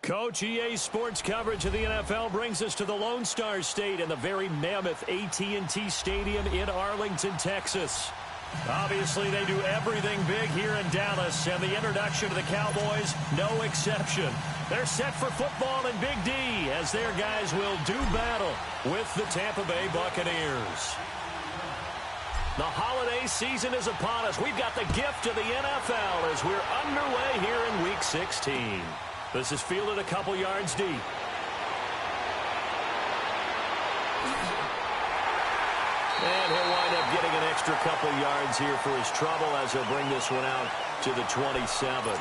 Coach, EA Sports coverage of the NFL brings us to the Lone Star State and the very mammoth AT&T Stadium in Arlington, Texas. Obviously, they do everything big here in Dallas, and the introduction to the Cowboys, no exception. They're set for football in Big D as their guys will do battle with the Tampa Bay Buccaneers. The holiday season is upon us. We've got the gift of the NFL as we're underway here in Week 16. This is fielded a couple yards deep. And he'll wind up getting an extra couple yards here for his trouble as he'll bring this one out to the 27.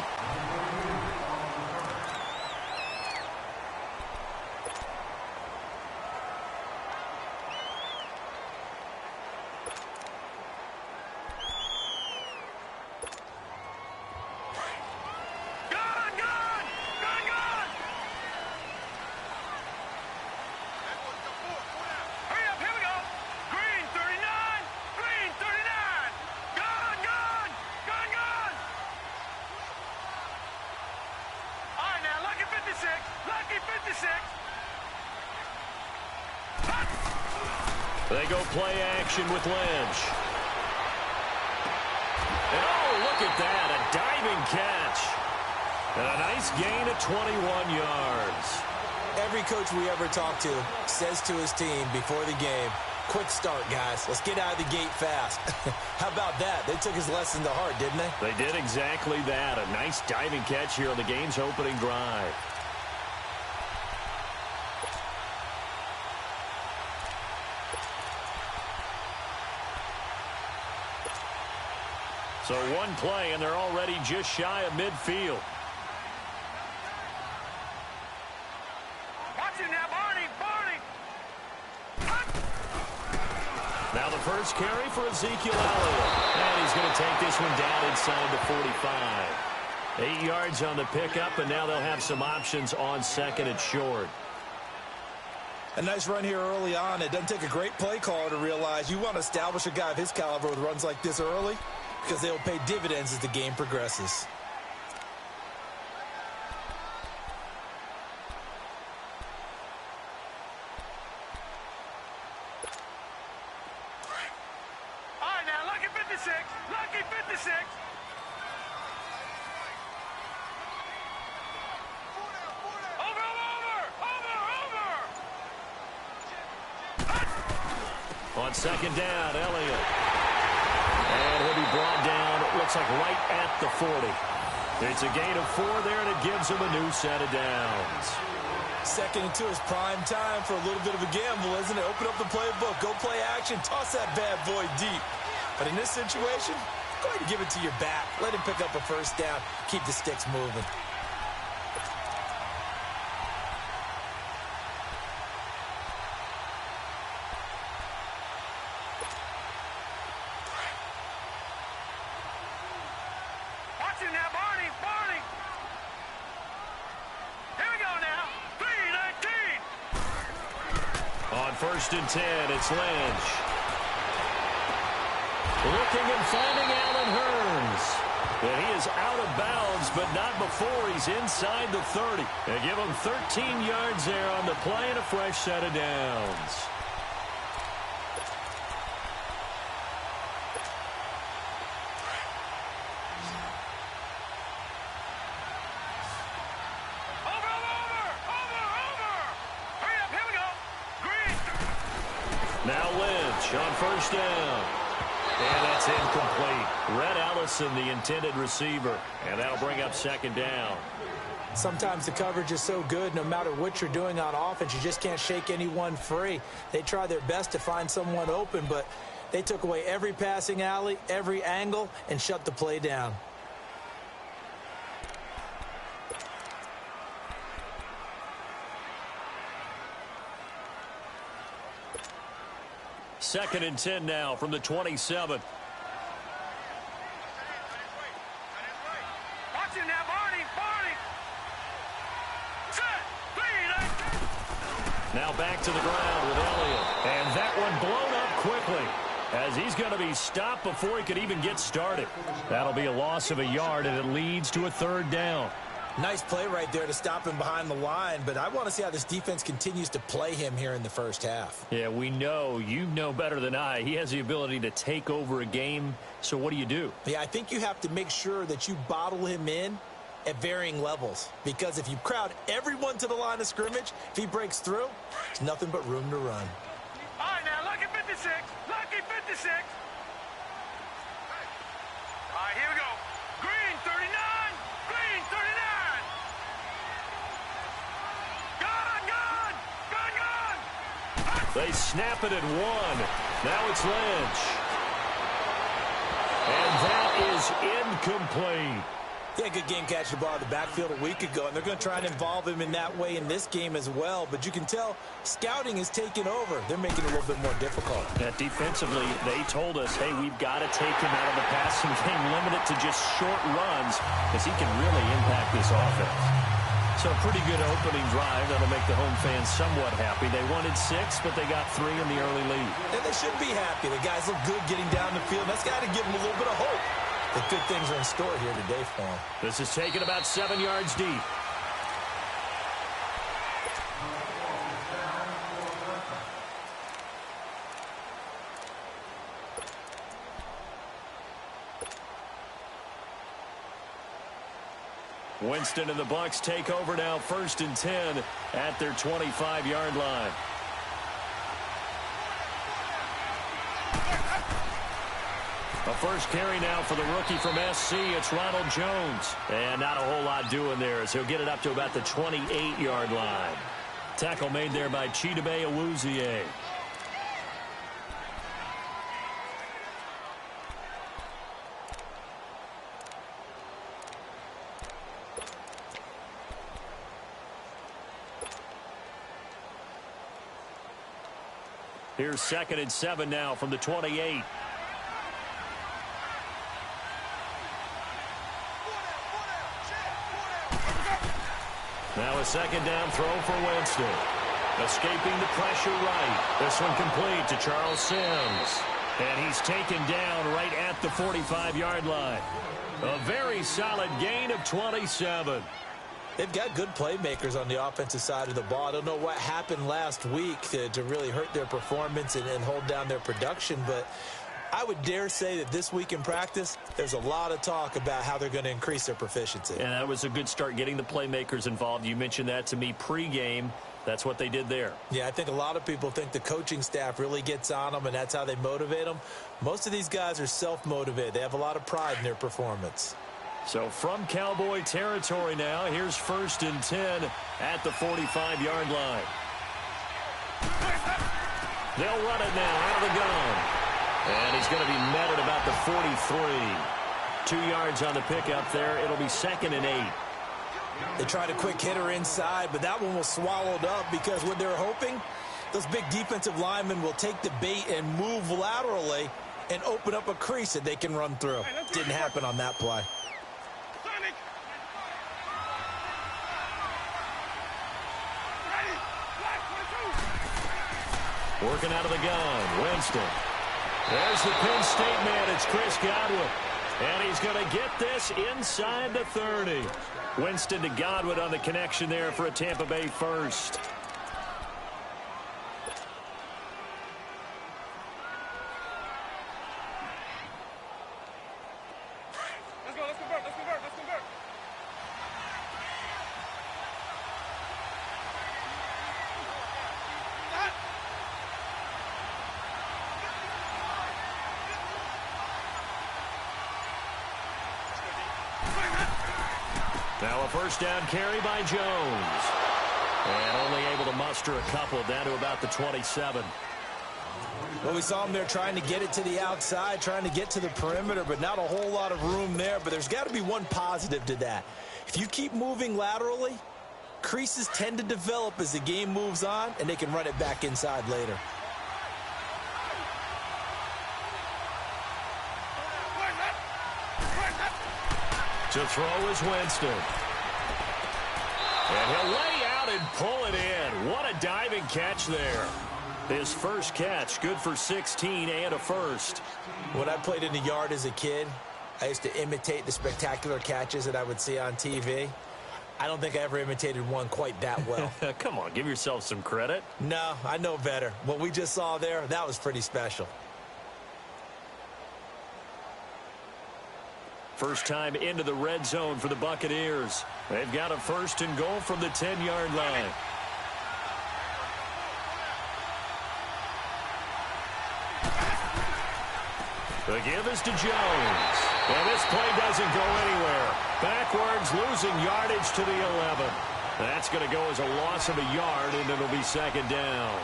They go play action with Lynch. And oh, look at that, a diving catch. And a nice gain of 21 yards. Every coach we ever talk to says to his team before the game, quick start, guys. Let's get out of the gate fast. How about that? They took his lesson to heart, didn't they? They did exactly that. A nice diving catch here on the game's opening drive. So one play, and they're already just shy of midfield. Watch it now, Barney! Now the first carry for Ezekiel Elliott. And he's going to take this one down inside the 45. 8 yards on the pickup, and now they'll have some options on second and short. A nice run here early on. It doesn't take a great play caller to realize you want to establish a guy of his caliber with runs like this early, because they'll pay dividends as the game progresses. All right, now, lucky 56. Lucky 56. Over. On second down, Elliott. And he'll be brought down, it looks like right at the 40. It's a gain of 4 there, and it gives him a new set of downs. Second and 2 is prime time for a little bit of a gamble, isn't it? Open up the playbook, go play action, toss that bad boy deep. But in this situation, go ahead and give it to your back. Let him pick up a first down, keep the sticks moving. First and 10, it's Lynch. Looking and finding Allen Hurns. And he is out of bounds, but not before he's inside the 30. They give him 13 yards there on the play and a fresh set of downs. Now Lynch on first down. And that's incomplete. Red Allison, the intended receiver. And that'll bring up second down. Sometimes the coverage is so good, no matter what you're doing on offense, you just can't shake anyone free. They try their best to find someone open, but they took away every passing alley, every angle, and shut the play down. Second and 10 now from the 27. Watch it now, Barney. Set. Now back to the ground with Elliott. And that one blown up quickly as he's going to be stopped before he could even get started. That'll be a loss of a yard, and it leads to a third down. Nice play right there to stop him behind the line, but I want to see how this defense continues to play him here in the first half. Yeah, we know. You know better than I. He has the ability to take over a game, so what do? Yeah, I think you have to make sure that you bottle him in at varying levels, because if you crowd everyone to the line of scrimmage, if he breaks through, there's nothing but room to run. All right, now, lucky 56. Lucky 56. All right, here we go. Green 39. Green 39. They snap it at 1. Now it's Lynch. And that is incomplete. Yeah, good game catching the ball in the backfield a week ago, and they're going to try and involve him in that way in this game as well. But you can tell scouting is taking over. They're making it a little bit more difficult. Yeah, defensively, they told us, hey, we've got to take him out of the passing game, limit it to just short runs, because he can really impact this offense. So a pretty good opening drive. That'll make the home fans somewhat happy. They wanted 6, but they got 3 in the early lead. And they should be happy. The guys look good getting down the field. That's got to give them a little bit of hope that good things are in store here today for them. This is taken about 7 yards deep. Winston and the Bucs take over now, 1st and 10 at their 25-yard line. A first carry now for the rookie from SC. It's Ronald Jones. And not a whole lot doing there as he'll get it up to about the 28-yard line. Tackle made there by Chidobe Awuzie. Here's 2nd and 7 now from the 28. Now a 2nd down throw for Winston. Escaping the pressure right. This one complete to Charles Sims. And he's taken down right at the 45-yard line. A very solid gain of 27. They've got good playmakers on the offensive side of the ball. I don't know what happened last week to really hurt their performance and hold down their production, but I would dare say that this week in practice, there's a lot of talk about how they're going to increase their proficiency. And that was a good start, getting the playmakers involved. You mentioned that to me pregame. That's what they did there. Yeah, I think a lot of people think the coaching staff really gets on them, and that's how they motivate them. Most of these guys are self-motivated. They have a lot of pride in their performance. So from Cowboy territory now, here's 1st and 10 at the 45-yard line. They'll run it now out of the gun. And he's going to be met at about the 43. 2 yards on the pickup there. It'll be 2nd and 8. They tried a quick hitter inside, but that one was swallowed up because what they're hoping, those big defensive linemen will take the bait and move laterally and open up a crease that they can run through. Didn't happen on that play. Working out of the gun, Winston. There's the Penn State man. It's Chris Godwin. And he's going to get this inside the 30. Winston to Godwin on the connection there for a Tampa Bay first. Let's convert. Now a first down carry by Jones. And only able to muster a couple down to about the 27. Well, we saw him there trying to get it to the outside, trying to get to the perimeter, but not a whole lot of room there. But there's got to be one positive to that. If you keep moving laterally, creases tend to develop as the game moves on, and they can run it back inside later. To throw is Winston. And he'll lay out and pull it in. What a diving catch there. His first catch, good for 16 and a first. When I played in the yard as a kid, I used to imitate the spectacular catches that I would see on TV. I don't think I ever imitated one quite that well. Come on, give yourself some credit. No, I know better. What we just saw there, that was pretty special. First time into the red zone for the Buccaneers. They've got a first and goal from the 10-yard line. The give is to Jones. And this play doesn't go anywhere. Backwards, losing yardage to the 11. That's going to go as a loss of a yard, and it'll be second down.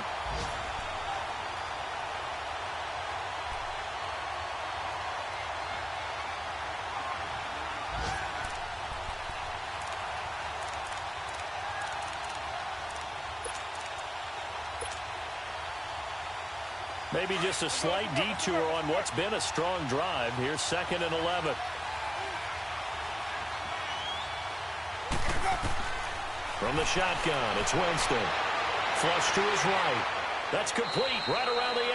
Maybe just a slight detour on what's been a strong drive. Here's second and 11. From the shotgun, it's Winston. Flush to his right. That's complete right around the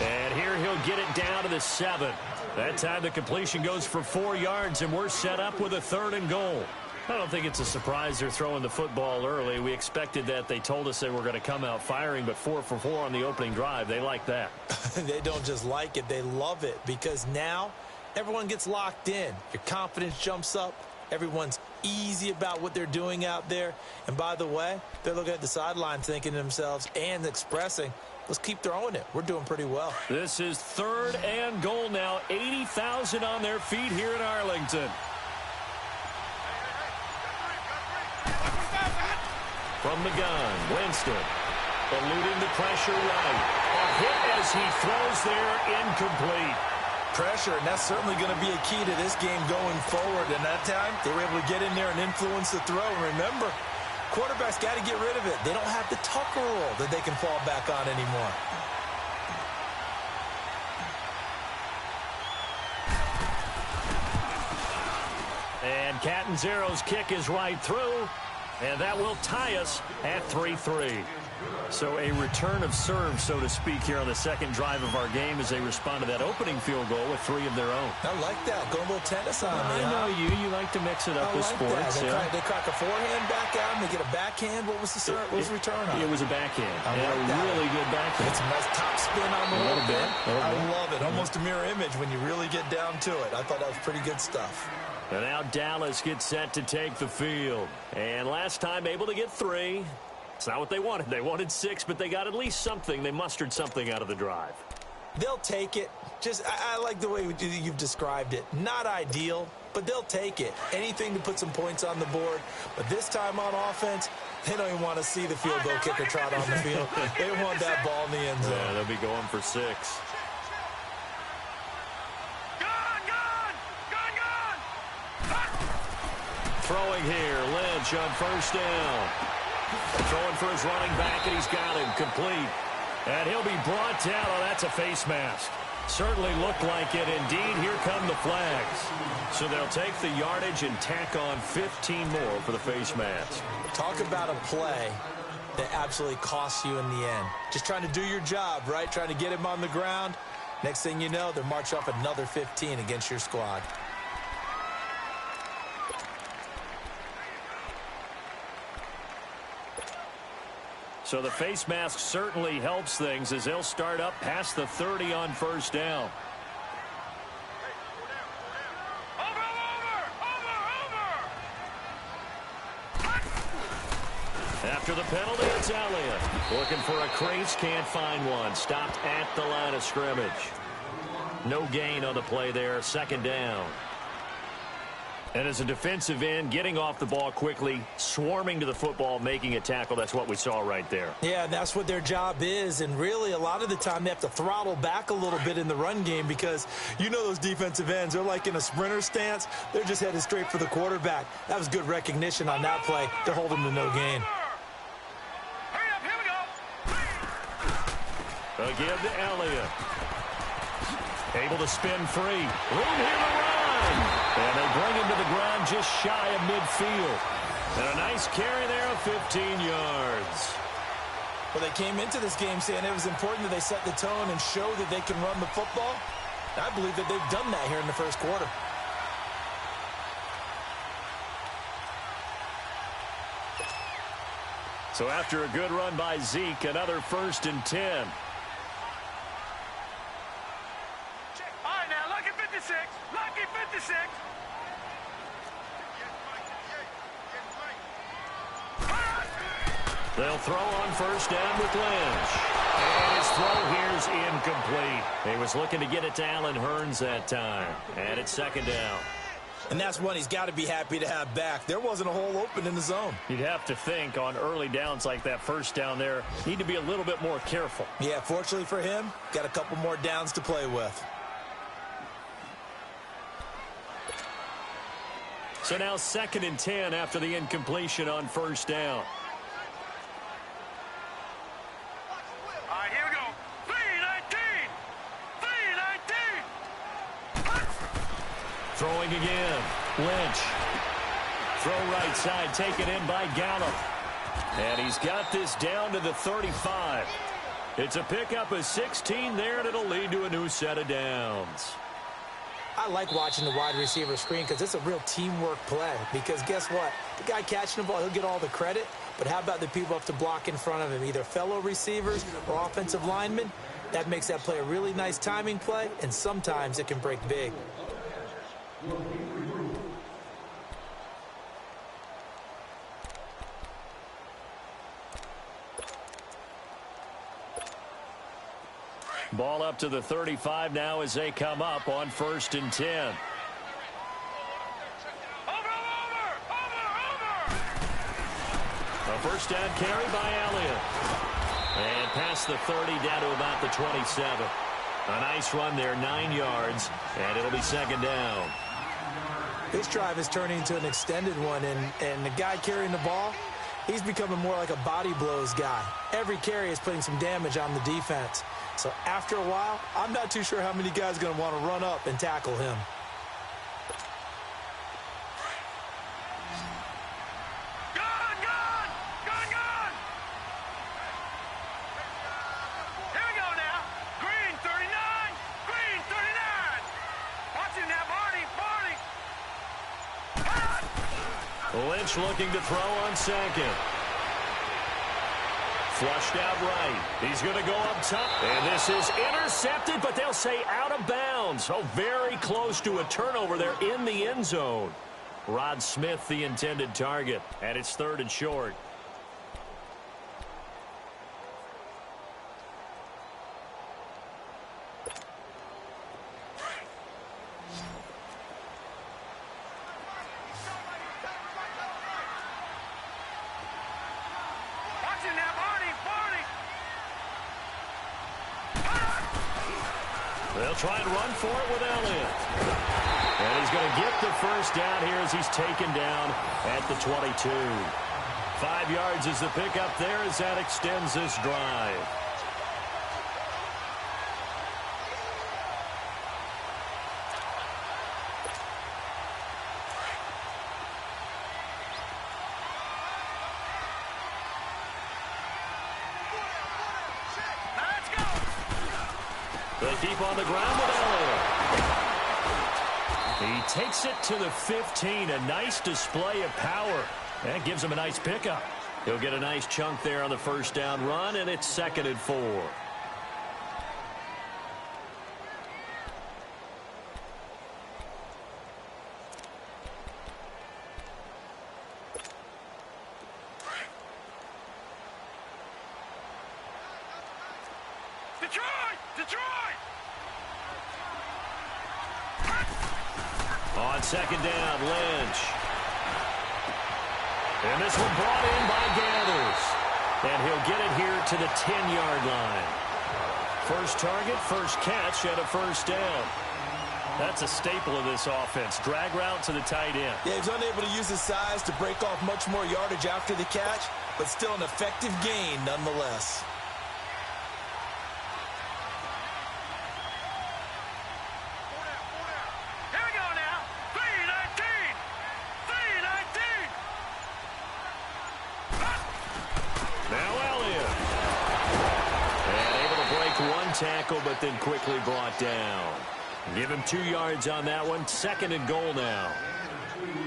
8. And here he'll get it down to the 7. That time the completion goes for 4 yards, and we're set up with a third and goal. I don't think it's a surprise they're throwing the football early. We expected that. They told us they were going to come out firing, but 4 for 4 on the opening drive. They like that. They don't just like it. They love it because now everyone gets locked in. Your confidence jumps up. Everyone's easy about what they're doing out there. And by the way, they're looking at the sideline thinking to themselves and expressing, let's keep throwing it. We're doing pretty well. This is third and goal now. 80,000 on their feet here in Arlington. From the gun, Winston, eluding the pressure right. A hit as he throws there, incomplete. Pressure, and that's certainly going to be a key to this game going forward. And that time, they were able to get in there and influence the throw. And remember, quarterbacks got to get rid of it. They don't have the Tucker rule that they can fall back on anymore. And Catanzaro's kick is right through. And that will tie us at 3-3. So a return of serve, so to speak, here on the second drive of our game as they respond to that opening field goal with 3 of their own. I like that. Go a little tennis on me. I know you. You like to mix it up with sports. They crack a forehand back out and they get a backhand. What was the return on? It was a backhand. I like that. Really good backhand. It's a nice top spin on the little bit. I love it. Mm-hmm. Almost a mirror image when you really get down to it. I thought that was pretty good stuff. And now Dallas gets set to take the field. And last time able to get 3. It's not what they wanted. They wanted 6, but they got at least something. They mustered something out of the drive. They'll take it. I like the way you've described it. Not ideal, but they'll take it. Anything to put some points on the board. But this time on offense, they don't even want to see the field goal kicker trot on the field. They want that ball in the end zone. Yeah, they'll be going for 6. Throwing here, Lynch on first down. Throwing for his running back, and he's got him complete. And he'll be brought down. Oh, that's a face mask. Certainly looked like it. Indeed, here come the flags. So they'll take the yardage and tack on 15 more for the face mask. Talk about a play that absolutely costs you in the end. Just trying to do your job, right? Trying to get him on the ground. Next thing you know, they're marching off another 15 against your squad. So the face mask certainly helps things as they'll start up past the 30 on first down. After the penalty, it's Elliott. Looking for a crease, can't find one. Stopped at the line of scrimmage. No gain on the play there, second down. And as a defensive end, getting off the ball quickly, swarming to the football, making a tackle, that's what we saw right there. Yeah, that's what their job is. And really, a lot of the time, they have to throttle back a little bit in the run game because you know those defensive ends, they're like in a sprinter stance. They're just headed straight for the quarterback. That was good recognition on that play. They're holding to no gain. Hurry up, here we go. A give to Elliott. Able to spin free. Room here to run. And they bring him to the ground just shy of midfield. And a nice carry there of 15 yards. Well, they came into this game saying it was important that they set the tone and show that they can run the football. I believe that they've done that here in the first quarter. So after a good run by Zeke, another 1st and 10. All right, now, lucky 56. Lucky 56. They'll throw on 1st down with Lynch. And his throw here's incomplete. He was looking to get it to Allen Hurns that time. And it's 2nd down. And that's one he's got to be happy to have back. There wasn't a hole open in the zone. You'd have to think on early downs like that 1st down there, need to be a little bit more careful. Yeah, fortunately for him, got a couple more downs to play with. So now 2nd and 10 after the incompletion on 1st down. All right, here we go. 3-19. 3-19. Throwing again. Lynch. Throw right side, taken in by Gallup. And he's got this down to the 35. It's a pickup of 16 there, and it'll lead to a new set of downs. I like watching the wide receiver screen because it's a real teamwork play. Because guess what? The guy catching the ball, he'll get all the credit. But how about the people up to block in front of him, either fellow receivers or offensive linemen? That makes that play a really nice timing play, and sometimes it can break big. Ball up to the 35 now as they come up on 1st and 10. A 1st down carry by Elliott. And past the 30 down to about the 27. A nice run there, 9 yards, and it'll be 2nd down. This drive is turning into an extended one, and the guy carrying the ball, he's becoming more like a body blows guy. Every carry is putting some damage on the defense. So after a while, I'm not too sure how many guys are going to want to run up and tackle him. Gone, gone, gone, gone. Here we go now. Green 39, green 39. Watch him now, Barney, Barney. Lynch looking to throw on 2nd. Flushed out right. He's going to go up top. And this is intercepted, but they'll say out of bounds. Oh, very close to a turnover there in the end zone. Rod Smith, the intended target. And it's 3rd and short. Watch him now, Barney, Barney. They'll try and run for it with Elliott. And he's going to get the 1st down here as he's taken down at the 22. 5 yards is the pickup there as that extends this drive. Let's go. They keep on the ground with Elliott. He takes it to the 15. A nice display of power. That gives him a nice pickup. He'll get a nice chunk there on the 1st down run, and it's 2nd and 4. Detroit, Detroit. On 2nd down, Lynch. And this one brought in by Gathers. And he'll get it here to the 10-yard line. First target, first catch, and a 1st down. That's a staple of this offense. Drag route to the tight end. Yeah, he's unable to use his size to break off much more yardage after the catch, but still an effective gain nonetheless. Here we go now. 3-19. 3-19. Now Elliott. And able to break one tackle, but then quickly brought down. Give him 2 yards on that one. 2nd and goal now.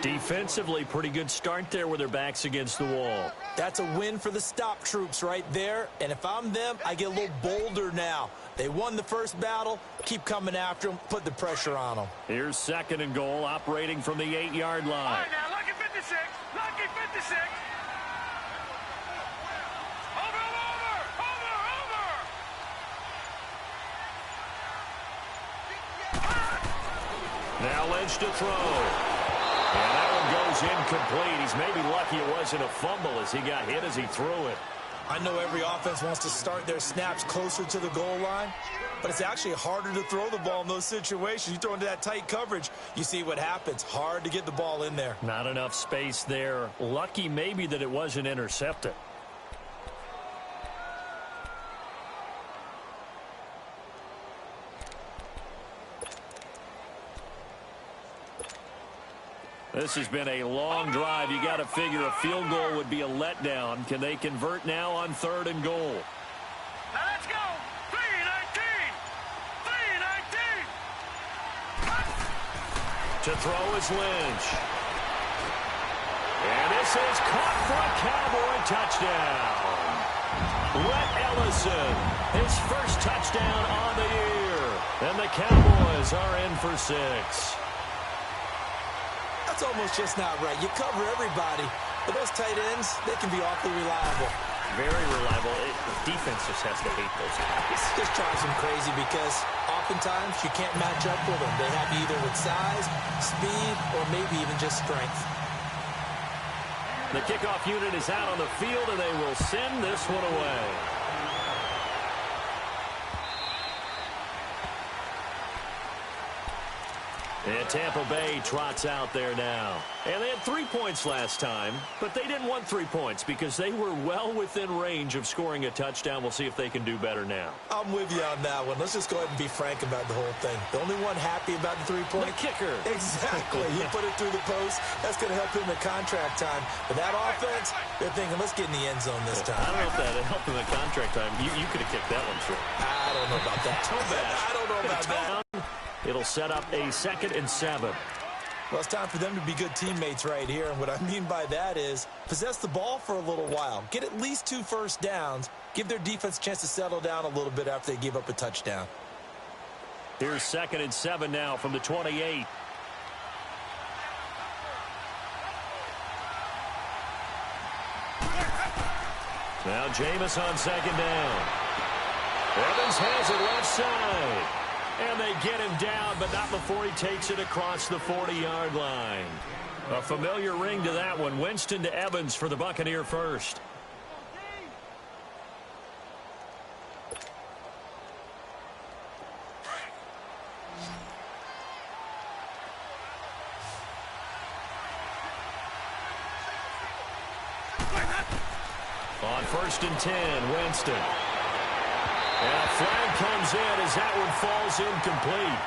Defensively, pretty good start there with their backs against the wall. That's a win for the stop troops right there. And if I'm them, I get a little bolder now. They won the first battle. Keep coming after them. Put the pressure on them. Here's 2nd and goal, operating from the 8-yard line. All right, now, lucky 56. Lucky 56. Over. Now Lynch to throw. And that one goes incomplete. He's maybe lucky it wasn't a fumble as he got hit as he threw it. I know every offense wants to start their snaps closer to the goal line, but it's actually harder to throw the ball in those situations. You throw into that tight coverage, you see what happens. Hard to get the ball in there. Not enough space there. Lucky maybe that it wasn't intercepted. This has been a long drive. You got to figure a field goal would be a letdown. Can they convert now on 3rd and goal? Now let's go. 3-19. To throw is Lynch. And this is caught for a Cowboy touchdown. Rhett Ellison, his first touchdown on the year. And the Cowboys are in for 6. That's almost just not right. You cover everybody, but those tight ends, they can be awfully reliable. Very reliable. The defense just has to hate those guys. It just drives them crazy because oftentimes you can't match up with them. They have you either with size, speed, or maybe even just strength. The kickoff unit is out on the field, and they will send this one away. And Tampa Bay trots out there now. And they had 3 points last time, but they didn't want 3 points because they were well within range of scoring a touchdown. We'll see if they can do better now. I'm with you on that one. Let's just go ahead and be frank about the whole thing. The only one happy about the 3-point? The kicker. Exactly. You put it through the post. That's going to help him in contract time. But that offense, they're thinking, let's get in the end zone this time. I don't know if that helped in the contract time. You could have kicked that one short. I don't know about that. I don't know about that. It'll set up a 2nd and 7. Well, it's time for them to be good teammates right here. And what I mean by that is possess the ball for a little while. Get at least 2 first downs. Give their defense a chance to settle down a little bit after they give up a touchdown. Here's 2nd and 7 now from the 28. Now Jameis on 2nd down. Evans has it left side. And they get him down, but not before he takes it across the 40-yard line. A familiar ring to that one. Winston to Evans for the Buccaneer first. On 1st and 10, Winston. And a flag comes in as that one falls incomplete.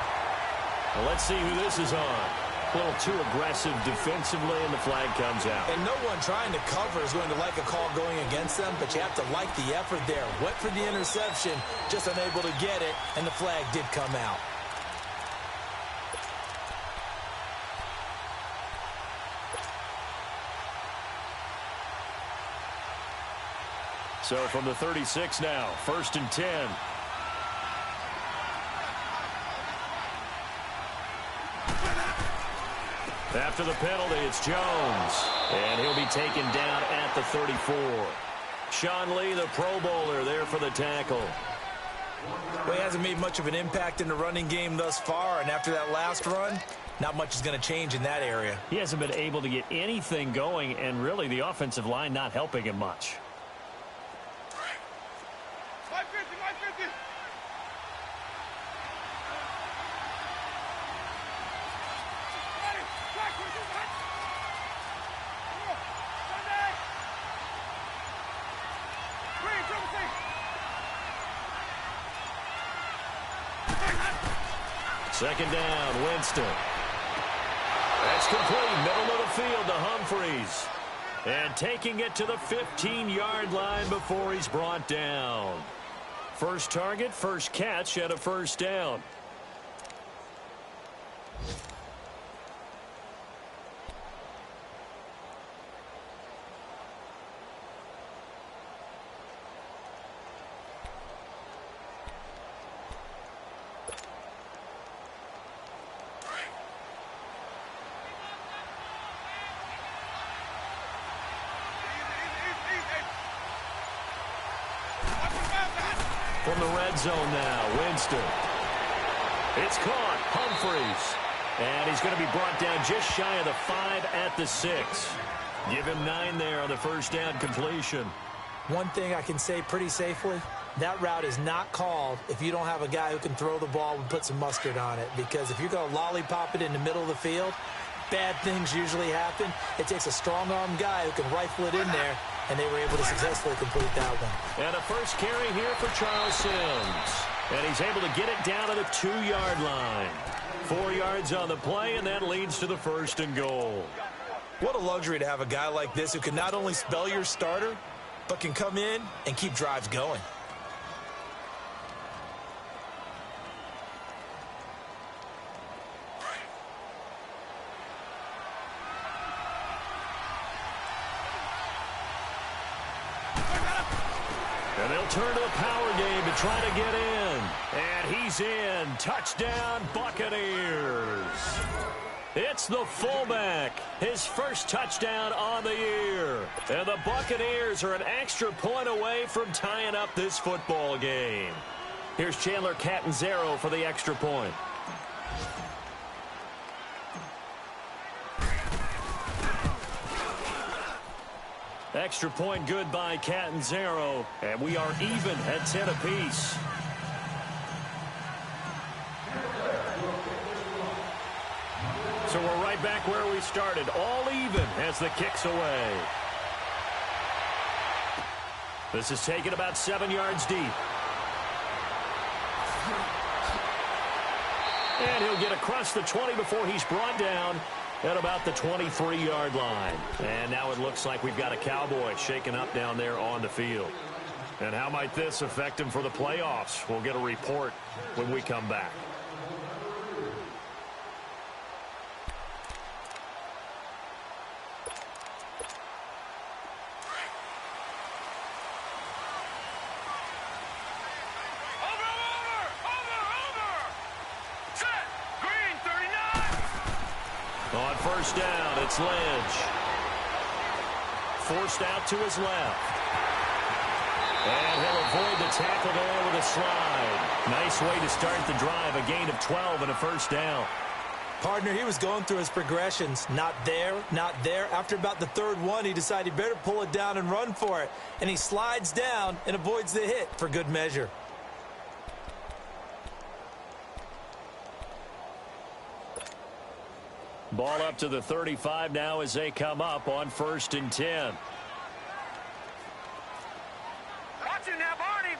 Well, let's see who this is on. A little too aggressive defensively, and the flag comes out. And no one trying to cover is going to like a call going against them, but you have to like the effort there. Went for the interception, just unable to get it, and the flag did come out. So from the 36 now, 1st and 10. After the penalty, it's Jones. And he'll be taken down at the 34. Sean Lee, the Pro Bowler, there for the tackle. Well, he hasn't made much of an impact in the running game thus far, and after that last run, not much is going to change in that area. He hasn't been able to get anything going, and really the offensive line not helping him much. Second down, Winston. That's complete, middle of the field to Humphreys. And taking it to the 15-yard line before he's brought down. First target, first catch, and a first down. from the red zone now. Winston. It's caught. Humphreys. And he's going to be brought down just shy of the 5 at the 6. Give him 9 there on the first down completion. One thing I can say pretty safely, that route is not called if you don't have a guy who can throw the ball and put some mustard on it. Because if you're going to lollipop it in the middle of the field, bad things usually happen. It takes a strong-armed guy who can rifle it in there, and they were able to successfully complete that one. And a first carry here for Charles Sims. And he's able to get it down to the 2-yard line. 4 yards on the play, and that leads to the 1st and goal. What a luxury to have a guy like this who can not only spell your starter, but can come in and keep drives going. And they'll turn to the power game to try to get in. And he's in. Touchdown, Buccaneers. It's the fullback. His first touchdown on the year. And the Buccaneers are an extra point away from tying up this football game. Here's Chandler Catanzaro for the extra point. Extra point good by Catanzaro. And we are even at 10 apiece. So we're right back where we started. All even as the kick's away. This is taken about 7 yards deep. And he'll get across the 20 before he's brought down at about the 23-yard line. And now it looks like we've got a Cowboy shaken up down there on the field. And how might this affect him for the playoffs? We'll get a report when we come back. On first down, it's Lynch. Forced out to his left. And he'll avoid the tackle there with a slide. Nice way to start the drive. A gain of 12 and a first down. Partner, he was going through his progressions. Not there, not there. After about the 3rd one, he decided he better pull it down and run for it. And he slides down and avoids the hit for good measure. Ball up to the 35 now as they come up on 1st and 10. Watch him now, Barney!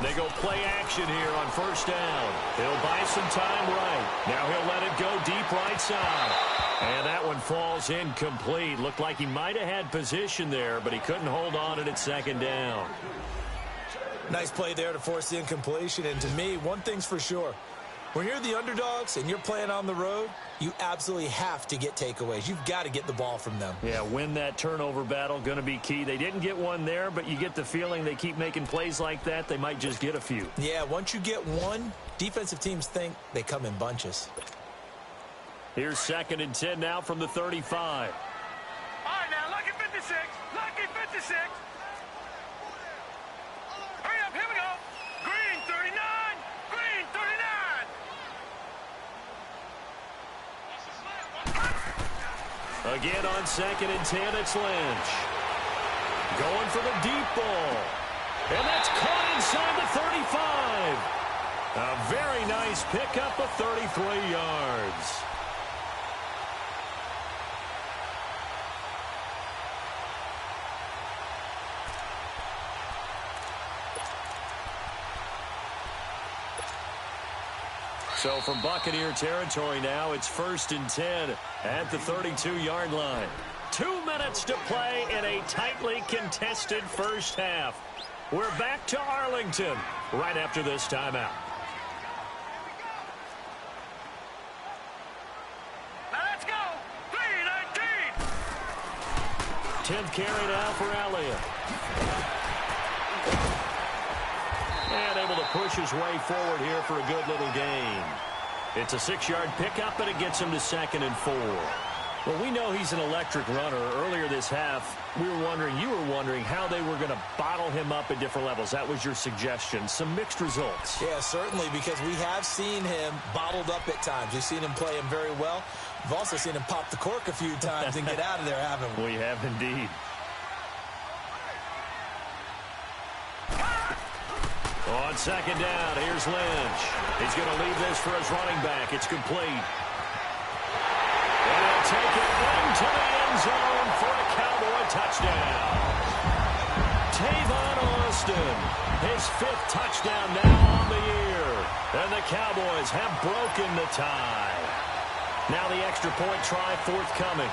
They go play action here on first down. He'll buy some time right. Now he'll let it go deep right side. And that one falls incomplete. Looked like he might have had position there, but he couldn't hold on to it at 2nd down. Nice play there to force the incompletion. And to me, one thing's for sure. When you're the underdogs and you're playing on the road, you absolutely have to get takeaways. You've got to get the ball from them. Yeah, win that turnover battle, going to be key. They didn't get one there, but you get the feeling they keep making plays like that, they might just get a few. Yeah, once you get one, defensive teams think they come in bunches. Here's 2nd and 10 now from the 35. All right, now, lucky 56. Lucky 56. Hurry up, here we go. Green 39. Green 39. Again on 2nd and 10, it's Lynch. Going for the deep ball. And that's caught inside the 35. A very nice pickup of 33 yards. So from Buccaneer territory now, it's 1st and 10 at the 32-yard line. 2 minutes to play in a tightly contested first half. We're back to Arlington right after this timeout. Now let's go. 3-19. 10th carry now for Elliott. And able to push his way forward here for a good little gain. It's a 6-yard pickup, and it gets him to 2nd and 4. Well, we know he's an electric runner. Earlier this half, you were wondering how they were going to bottle him up at different levels. That was your suggestion. Some mixed results. Yeah, certainly, because we have seen him bottled up at times. We've seen him play him very well. We've also seen him pop the cork a few times and get out of there, haven't we? We have indeed. On second down, here's Lynch. He's going to leave this for his running back. It's complete. And he'll take it into the end zone for a Cowboy touchdown. Tavon Austin, his 5th touchdown now on the year. And the Cowboys have broken the tie. Now the extra point try forthcoming.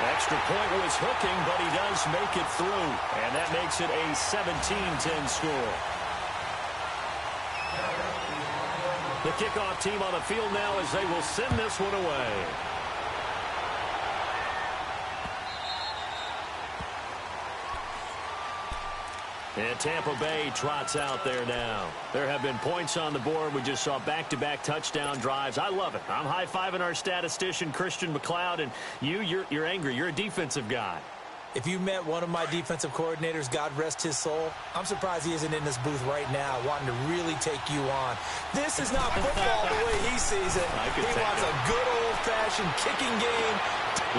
Extra point was hooking, but he does make it through. And that makes it a 17-10 score. The kickoff team on the field now as they will send this one away. And Tampa Bay trots out there now. There have been points on the board. We just saw back-to-back touchdown drives. I love it. I'm high-fiving our statistician, Christian McLeod, and you're angry. You're a defensive guy. If you met one of my defensive coordinators, God rest his soul, I'm surprised he isn't in this booth right now wanting to really take you on. This is not football the way he sees it. He wants a good old-fashioned kicking game.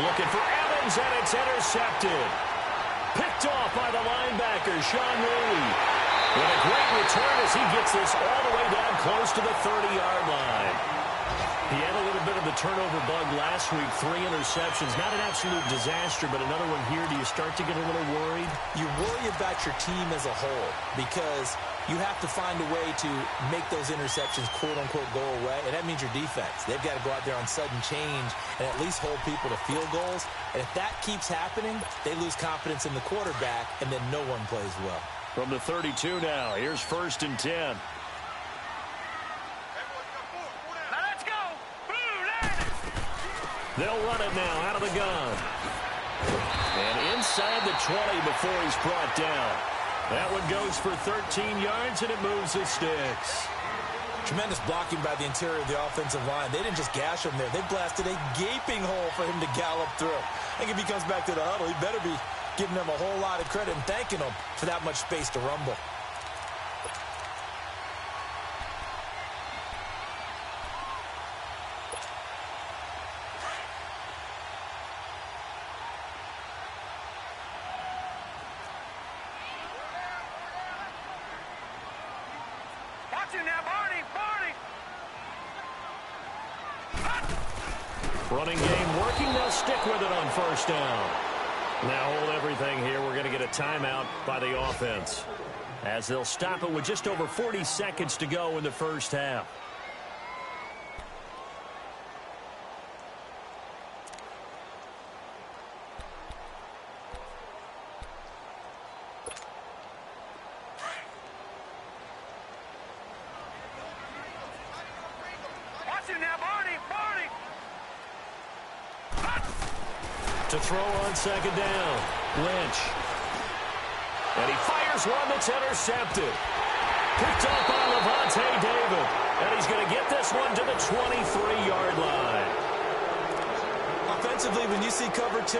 Looking for Evans, and it's intercepted. Picked off by the linebacker, Sean Lee. What a great return as he gets this all the way down close to the 30-yard line. He had a little bit of the turnover bug last week, 3 interceptions. Not an absolute disaster, but another one here. Do you start to get a little worried? You worry about your team as a whole because you have to find a way to make those interceptions, quote-unquote, go away, and that means your defense. They've got to go out there on sudden change and at least hold people to field goals. And if that keeps happening, they lose confidence in the quarterback, and then no one plays well. From the 32 now, here's 1st and 10. They'll run it now out of the gun. And inside the 20 before he's brought down. That one goes for 13 yards, and it moves the sticks. Tremendous blocking by the interior of the offensive line. They didn't just gash him there. They blasted a gaping hole for him to gallop through. I think if he comes back to the huddle, he better be giving them a whole lot of credit and thanking them for that much space to rumble. Running game working. They'll stick with it on 1st down. Now hold everything here. We're going to get a timeout by the offense as they'll stop it with just over 40 seconds to go in the first half. To throw on 2nd down, Lynch. And he fires one that's intercepted. Picked up by Levante David. And he's going to get this one to the 23-yard line. Offensively, when you see cover 2,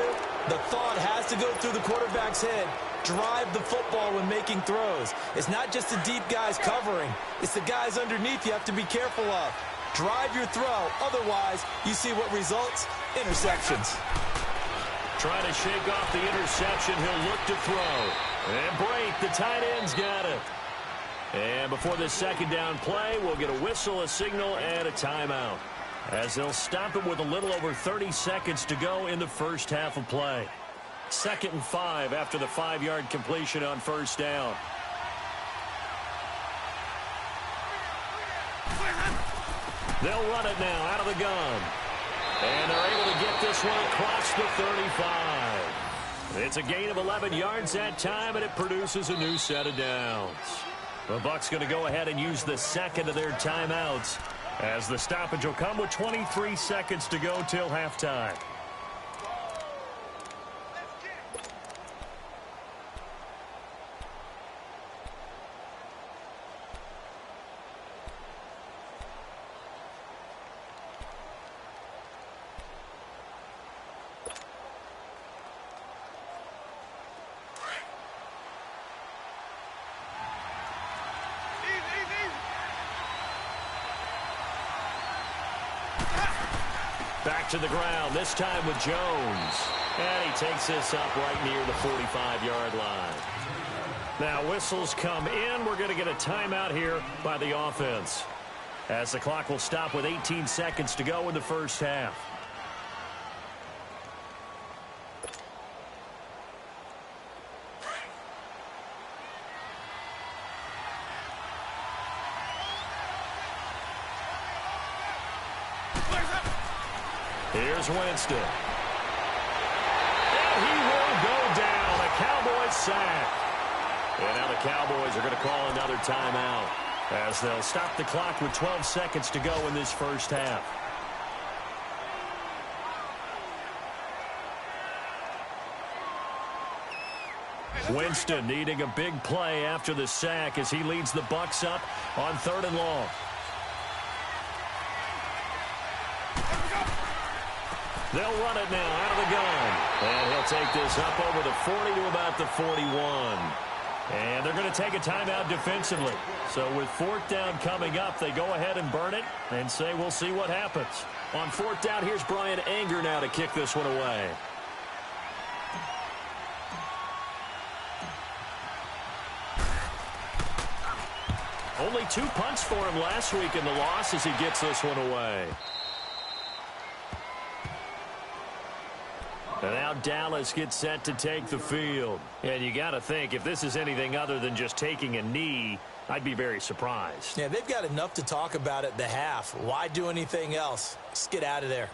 the thought has to go through the quarterback's head. Drive the football when making throws. It's not just the deep guys covering. It's the guys underneath you have to be careful of. Drive your throw. Otherwise, you see what results? Interceptions. Trying to shake off the interception. He'll look to throw. And break. The tight end's got it. And before this 2nd down play, we'll get a whistle, a signal, and a timeout. As they'll stop it with a little over 30 seconds to go in the first half of play. 2nd and 5 after the 5-yard completion on 1st down. They'll run it now out of the gun. And they're able to get this one across the 35. It's a gain of 11 yards that time, and it produces a new set of downs. The Bucs going to go ahead and use the 2nd of their timeouts as the stoppage will come with 23 seconds to go till halftime. Back to the ground, this time with Jones. And he takes this up right near the 45-yard line. Now whistles come in. We're going to get a timeout here by the offense, as the clock will stop with 18 seconds to go in the first half. Here's Winston. And he will go down. A Cowboys sack. And now the Cowboys are going to call another timeout, as they'll stop the clock with 12 seconds to go in this first half. Winston needing a big play after the sack as he leads the Bucs up on 3rd and long. They'll run it now out of the gun. And he'll take this up over the 40 to about the 41. And they're going to take a timeout defensively. So with 4th down coming up, they go ahead and burn it and say we'll see what happens. On 4th down, here's Brian Anger now to kick this one away. Only 2 punts for him last week in the loss as he gets this one away. And now Dallas gets set to take the field. And you got to think, if this is anything other than just taking a knee, I'd be very surprised. Yeah, they've got enough to talk about at the half. Why do anything else? Just get out of there.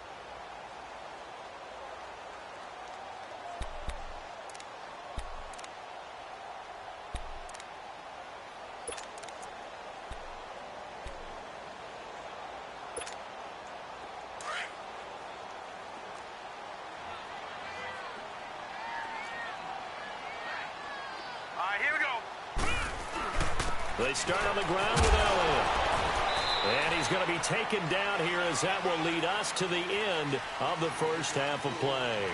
They start on the ground with Elliott. And he's going to be taken down here, as that will lead us to the end of the first half of play.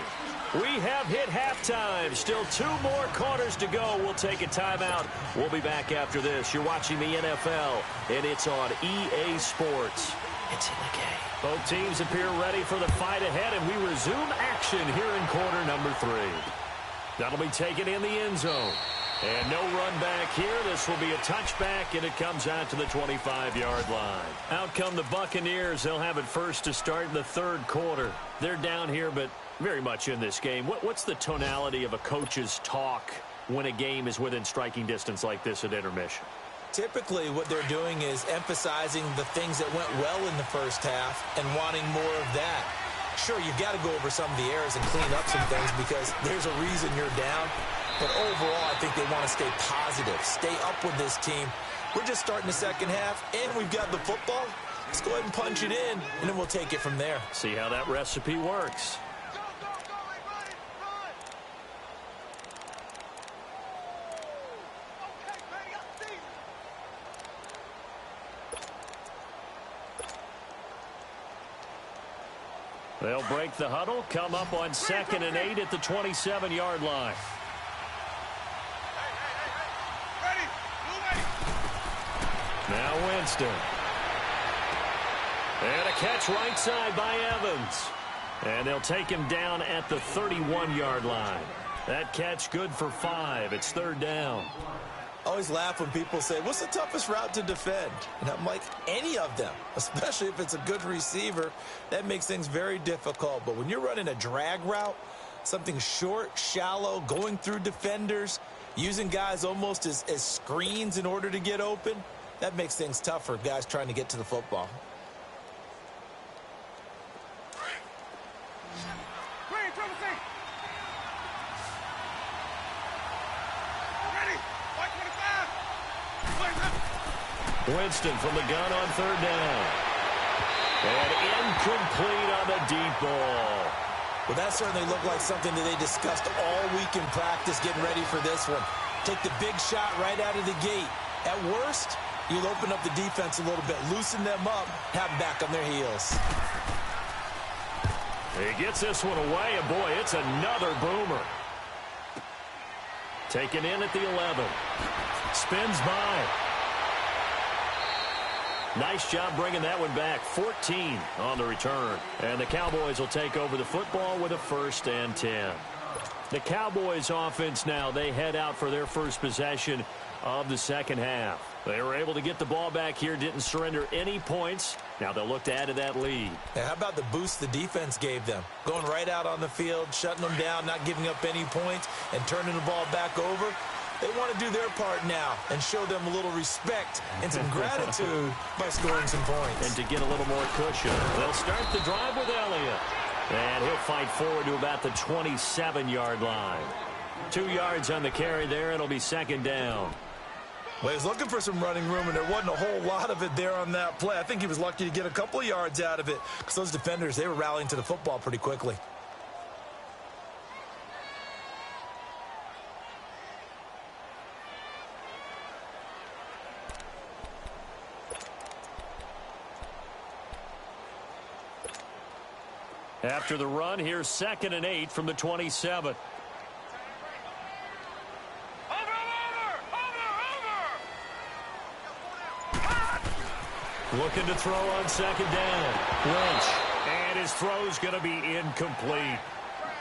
We have hit halftime. Still 2 more quarters to go. We'll take a timeout. We'll be back after this. You're watching the NFL, and it's on EA Sports. It's in the game. Both teams appear ready for the fight ahead, and we resume action here in quarter number 3. That'll be taken in the end zone. And no run back here. This will be a touchback, and it comes out to the 25-yard line. Out come the Buccaneers. They'll have it first to start in the 3rd quarter. They're down here, but very much in this game. What's the tonality of a coach's talk when a game is within striking distance like this at intermission? Typically, what they're doing is emphasizing the things that went well in the first half and wanting more of that. Sure, you've got to go over some of the errors and clean up some things because there's a reason you're down. But overall, I think they want to stay positive, stay up with this team. We're just starting the second half, and we've got the football. Let's go ahead and punch it in, and then we'll take it from there. See how that recipe works. They'll break the huddle, come up on 2nd and 8 at the 27-yard line. Now Winston. And a catch right side by Evans. And they'll take him down at the 31-yard line. That catch good for 5. It's 3rd down. I always laugh when people say, what's the toughest route to defend? And I'm like, any of them, especially if it's a good receiver. That makes things very difficult. But when you're running a drag route, something short, shallow, going through defenders, using guys almost as screens in order to get open, that makes things tough for guys trying to get to the football. Winston from the gun on 3rd down. And incomplete on the deep ball. Well, that certainly looked like something that they discussed all week in practice getting ready for this one. Take the big shot right out of the gate. At worst, you'll open up the defense a little bit, loosen them up, have them back on their heels. He gets this one away, and boy, it's another boomer. Taken in at the 11. Spins by. Nice job bringing that one back. 14 on the return. And the Cowboys will take over the football with a 1st and 10. The Cowboys offense now, they head out for their first possession of the second half. They were able to get the ball back here, didn't surrender any points. Now they'll look to add to that lead. Now, how about the boost the defense gave them? Going right out on the field, shutting them down, not giving up any points, and turning the ball back over. They want to do their part now and show them a little respect and some gratitude by scoring some points. And to get a little more cushion, they'll start the drive with Elliott. And he'll fight forward to about the 27-yard line. 2 yards on the carry there. It'll be 2nd down. Well, he was looking for some running room, and there wasn't a whole lot of it there on that play. I think he was lucky to get a couple of yards out of it because those defenders, they were rallying to the football pretty quickly. After the run, here's 2nd and 8 from the 27. Looking to throw on 2nd down. Lynch. And his throw's going to be incomplete.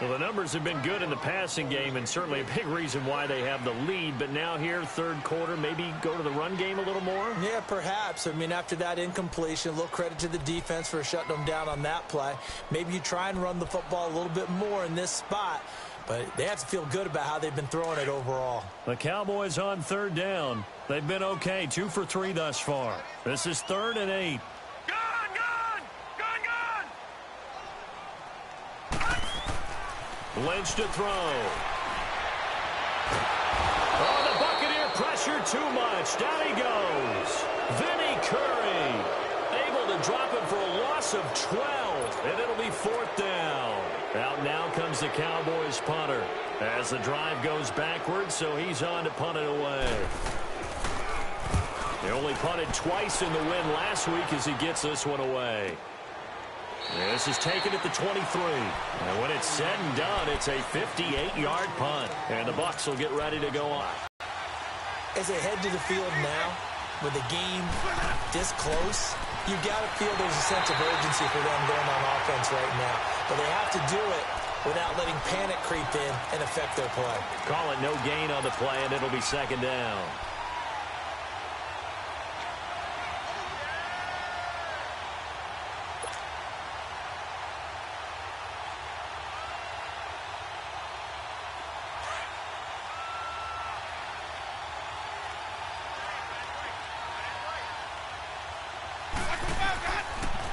Well, the numbers have been good in the passing game and certainly a big reason why they have the lead. But now here, 3rd quarter, maybe go to the run game a little more? Yeah, perhaps. I mean, after that incompletion, a little credit to the defense for shutting them down on that play. Maybe you try and run the football a little bit more in this spot. But they have to feel good about how they've been throwing it overall. The Cowboys on 3rd down. They've been okay, 2 for 3 thus far. This is 3rd and 8. Lynch to throw. Oh, the Buccaneer pressure too much. Down he goes. Vinny Curry able to drop it for a loss of 12, and it'll be 4th down. Out now comes the Cowboys punter as the drive goes backwards, so he's on to punt it away. He only punted twice in the win last week as he gets this one away. This is taken at the 23. And when it's said and done, it's a 58-yard punt. And the Bucs will get ready to go on. As they head to the field now, with the game this close, you've got to feel there's a sense of urgency for them going on offense right now. But they have to do it without letting panic creep in and affect their play. Call it no gain on the play, and it'll be 2nd down.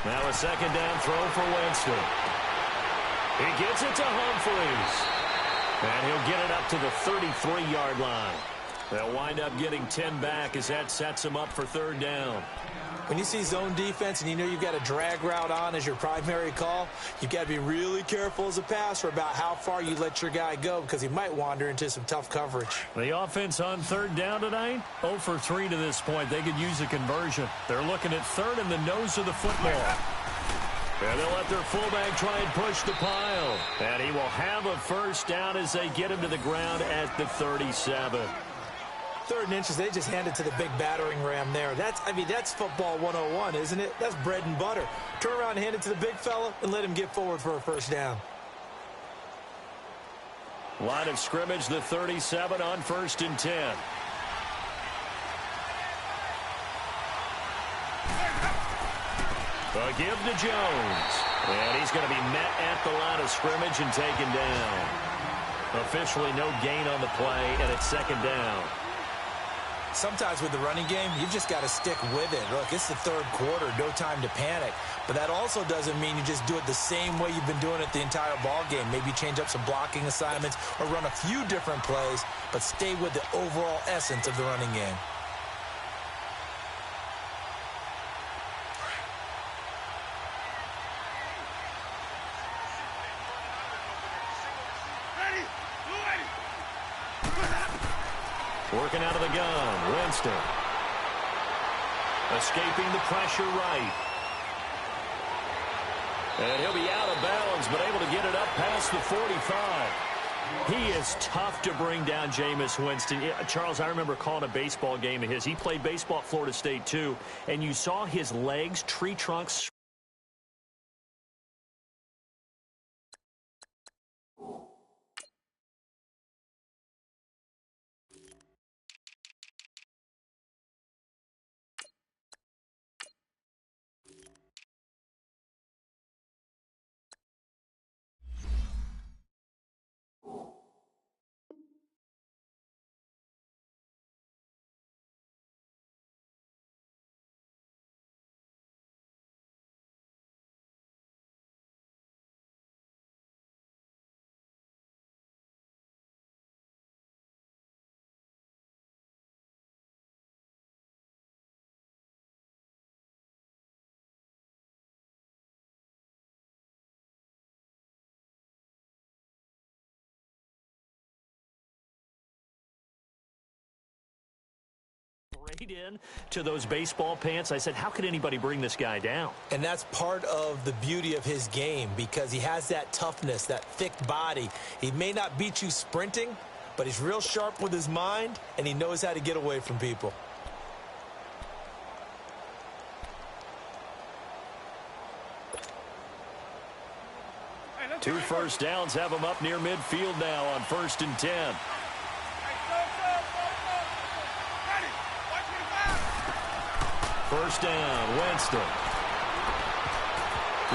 Now a 2nd down throw for Winston. He gets it to Humphries. And he'll get it up to the 33-yard line. They'll wind up getting 10 back as that sets them up for 3rd down. When you see zone defense and you know you've got a drag route on as your primary call, you've got to be really careful as a passer about how far you let your guy go because he might wander into some tough coverage. The offense on 3rd down tonight, 0 for 3 to this point. They could use a conversion. They're looking at 3rd in the nose of the football. And they'll let their fullback try and push the pile. And he will have a 1st down as they get him to the ground at the 37. 3rd and inches, they just hand it to the big battering ram there. That's football 101, isn't it? That's bread and butter. Turn around and hand it to the big fella and let him get forward for a 1st down. Line of scrimmage, the 37 on 1st and 10. A give to Jones. And he's going to be met at the line of scrimmage and taken down. Officially no gain on the play, and it's 2nd down. Sometimes with the running game, you've just got to stick with it. Look, it's the 3rd quarter, no time to panic. But that also doesn't mean you just do it the same way you've been doing it the entire ball game. Maybe change up some blocking assignments or run a few different plays, but stay with the overall essence of the running game. Working out of the gun, Winston. Escaping the pressure right. And he'll be out of bounds, but able to get it up past the 45. He is tough to bring down, Jameis Winston. Charles, I remember calling a baseball game of his. He played baseball at Florida State, too, and you saw his legs, tree trunks. Right in to those baseball pants. I said, how could anybody bring this guy down? And that's part of the beauty of his game because he has that toughness, that thick body. He may not beat you sprinting, but he's real sharp with his mind, and he knows how to get away from people. Two first downs have him up near midfield now on 1st and 10. First down, Winston.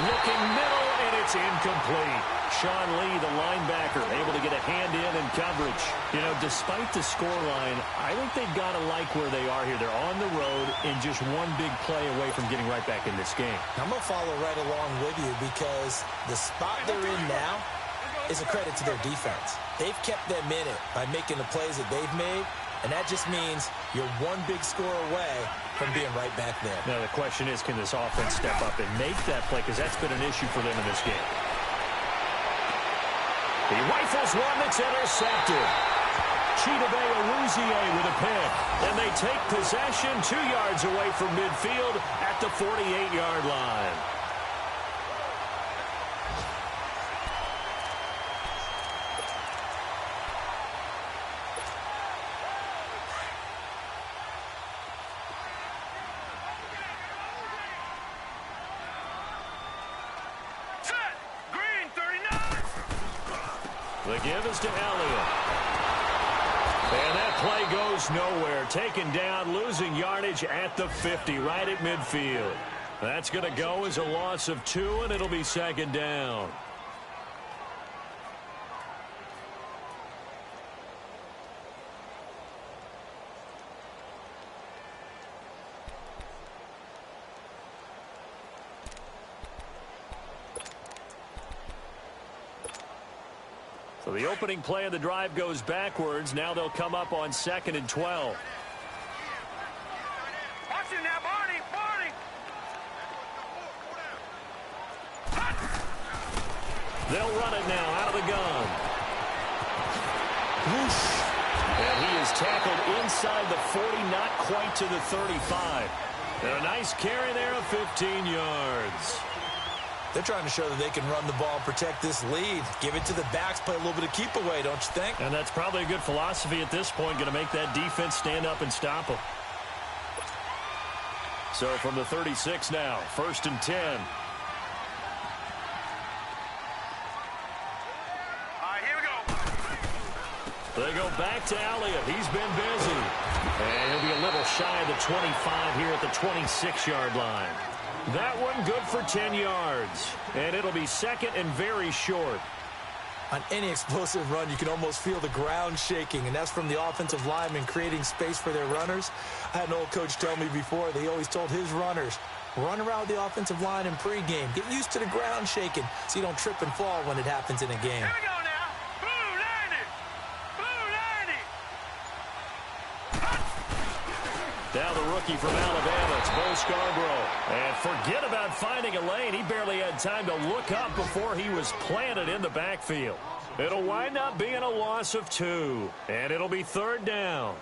Looking middle, and it's incomplete. Sean Lee, the linebacker, able to get a hand in coverage. You know, despite the scoreline, I think they've got to like where they are here. They're on the road and just one big play away from getting right back in this game. I'm going to follow right along with you because the spot they're in now is a credit to their defense. They've kept them in it by making the plays that they've made, and that just means you're one big score away from being right back there. Now, the question is, can this offense step up and make that play? Because that's been an issue for them in this game. He rifles one that's intercepted. Chidobe Awuzie with a pick. And they take possession 2 yards away from midfield at the 48-yard line. The give is to Elliott. And that play goes nowhere. Taken down, losing yardage at the 50, right at midfield. That's going to go as a loss of 2, and it'll be 2nd down. So the opening play of the drive goes backwards. Now they'll come up on 2nd and 12. Watch it now, Barney! Barney! They'll run it now out of the gun. Whoosh. And he is tackled inside the 40, not quite to the 35. And a nice carry there of 15 yards. They're trying to show that they can run the ball and protect this lead. Give it to the backs, play a little bit of keep away, don't you think? And that's probably a good philosophy at this point, going to make that defense stand up and stop them. So from the 36 now, 1st and 10. All right, here we go. They go back to Elliott. He's been busy. And he'll be a little shy of the 25 here at the 26-yard line. That one good for 10 yards. And it'll be 2nd and very short. On any explosive run, you can almost feel the ground shaking, and that's from the offensive linemen creating space for their runners. I had an old coach tell me before, they always told his runners, run around the offensive line in pregame. Get used to the ground shaking so you don't trip and fall when it happens in a game. Here we go now. Blue 90. Blue 90. Now the rookie from Alabama, it's Bo Scarborough. And forget about finding a lane. He barely had time to look up before he was planted in the backfield. It'll wind up being a loss of 2. And it'll be 3rd down.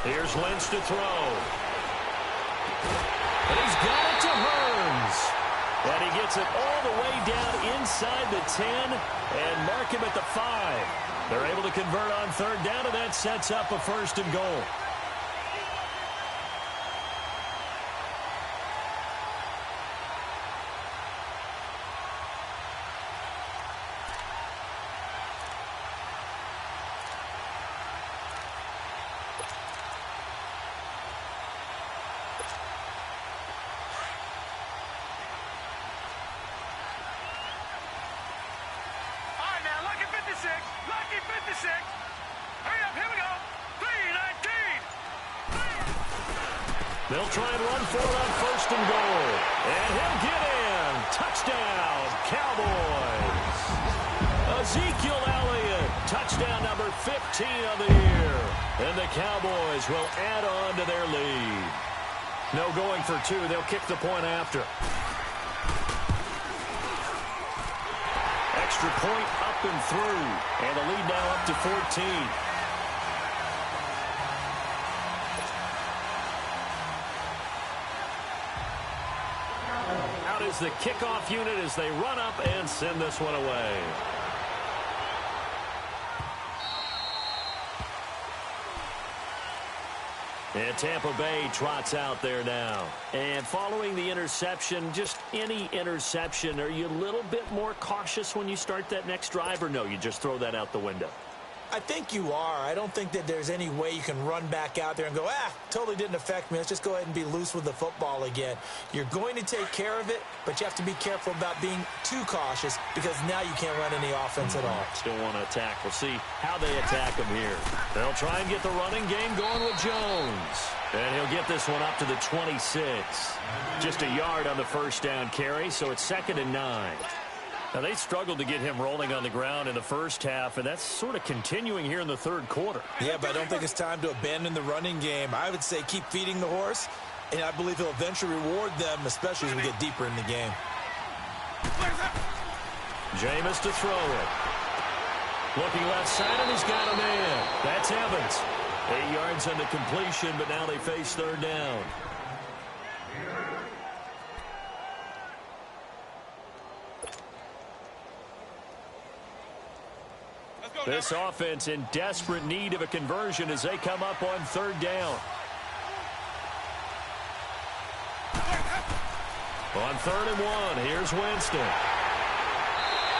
Here's Lynch to throw. And he's got it to Hearns. And he gets it all the way down inside the 10 and mark him at the 5. They're able to convert on third down, and that sets up a 1st and goal. Lucky 56. Hurry up, here we go. 3:19. They'll try and run for it on 1st and goal. And he'll get in. Touchdown, Cowboys. Ezekiel Elliott, touchdown number 15 of the year. And the Cowboys will add on to their lead. No going for 2. They'll kick the point after. Extra point up and through. And the lead now up to 14. Out is the kickoff unit as they run up and send this one away. And Tampa Bay trots out there now. And following the interception, just any interception, are you a little bit more cautious when you start that next drive, or no, you just throw that out the window? I think you are. I don't think that there's any way you can run back out there and go, totally didn't affect me. Let's just go ahead and be loose with the football again. You're going to take care of it, but you have to be careful about being too cautious because now you can't run any offense at all. Still want to attack. We'll see how they attack him here. They'll try and get the running game going with Jones. And he'll get this one up to the 26. Just a yard on the first down carry, so it's 2nd and 9. Now, they struggled to get him rolling on the ground in the first half, and that's sort of continuing here in the third quarter. Yeah, but I don't think it's time to abandon the running game. I would say keep feeding the horse, and I believe he'll eventually reward them, especially as we get deeper in the game. Jameis to throw it. Looking left side, and he's got a man. That's Evans. 8 yards on the completion, but now they face third down. This offense in desperate need of a conversion as they come up on third down. On 3rd and 1, here's Winston.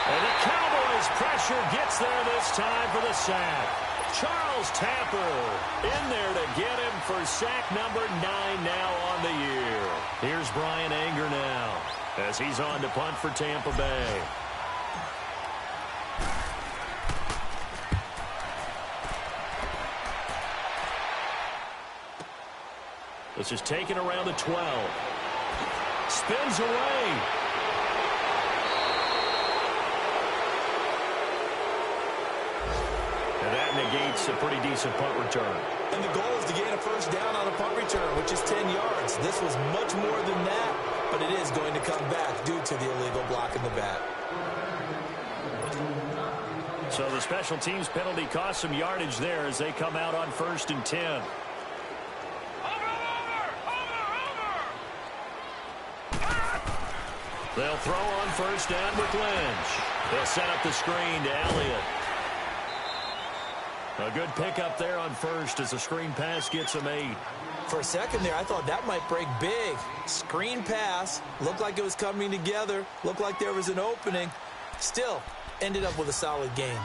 And the Cowboys pressure gets there this time for the sack. Charles Tapper in there to get him for sack number 9 now on the year. Here's Brian Anger now as he's on to punt for Tampa Bay. This is taken around the 12. Spins away. And that negates a pretty decent punt return. And the goal is to gain a first down on a punt return, which is 10 yards. This was much more than that, but it is going to come back due to the illegal block in the back. So the special teams penalty cost some yardage there as they come out on 1st and 10. They'll throw on first down with Lynch. They'll set up the screen to Elliott. A good pickup there on first as the screen pass gets him 8. For a second there, I thought that might break big. Screen pass. Looked like it was coming together. Looked like there was an opening. Still, ended up with a solid gain.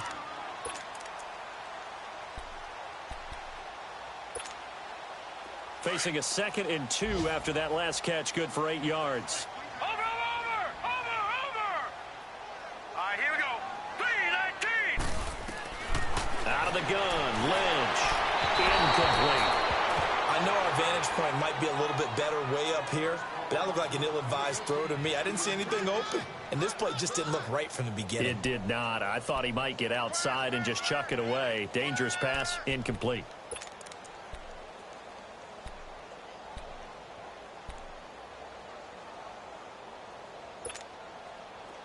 Facing a 2nd and 2 after that last catch, good for 8 yards. The gun, Lynch, incomplete. I know our vantage point might be a little bit better way up here, but that looked like an ill-advised throw to me. I didn't see anything open, and this play just didn't look right from the beginning. It did not. I thought he might get outside and just chuck it away. Dangerous pass, incomplete.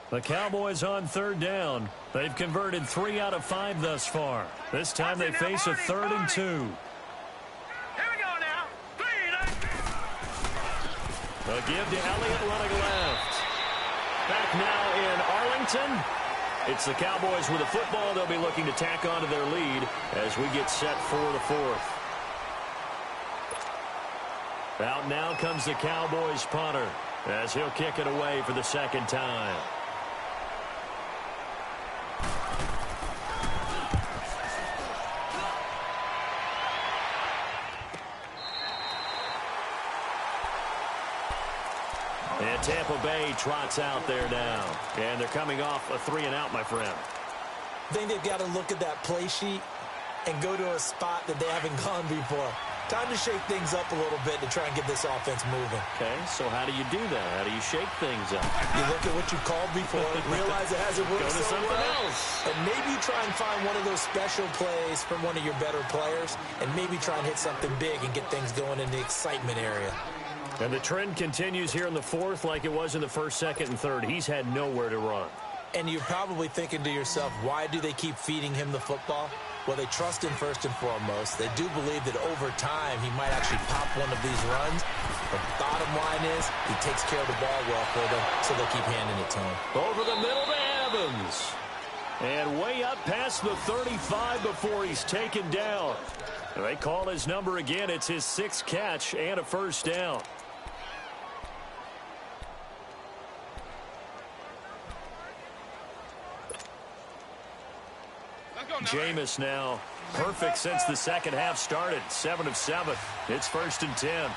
The Cowboys on third down. They've converted 3 out of 5 thus far. This time they face a 3rd and 2. Here we A give to Elliott running left. Back now in Arlington. It's the Cowboys with the football. They'll be looking to tack on to their lead as we get set for the fourth. Out now comes the Cowboys punter as he'll kick it away for the second time. And Tampa Bay trots out there now. And they're coming off a 3-and-out, my friend. I think they've got to look at that play sheet and go to a spot that they haven't gone before. Time to shake things up a little bit to try and get this offense moving. Okay, so how do you do that? How do you shake things up? You look at what you called before, realize it hasn't worked so well, and maybe you try and find one of those special plays from one of your better players, and maybe try and hit something big and get things going in the excitement area. And the trend continues here in the fourth like it was in the first, second, and third. He's had nowhere to run. And you're probably thinking to yourself, why do they keep feeding him the football? Well, they trust him first and foremost. They do believe that over time he might actually pop one of these runs. The bottom line is he takes care of the ball well for them, so they keep handing it to him. Over the middle to Evans. And way up past the 35 before he's taken down. They call his number again. It's his 6th catch and a first down. Jameis now perfect since the second half started. 7 of 7. It's 1st and 10.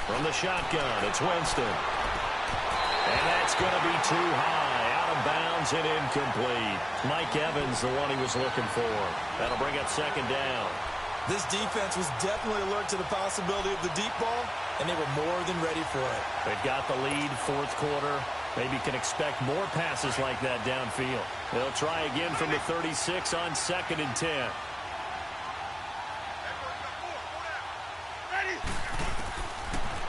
From the shotgun, it's Winston. And that's going to be too high. Out of bounds and incomplete. Mike Evans, the one he was looking for. That'll bring up 2nd down. This defense was definitely alert to the possibility of the deep ball, and they were more than ready for it. They've got the lead, 4th quarter. Maybe can expect more passes like that downfield. They'll try again from the 36 on 2nd and 10.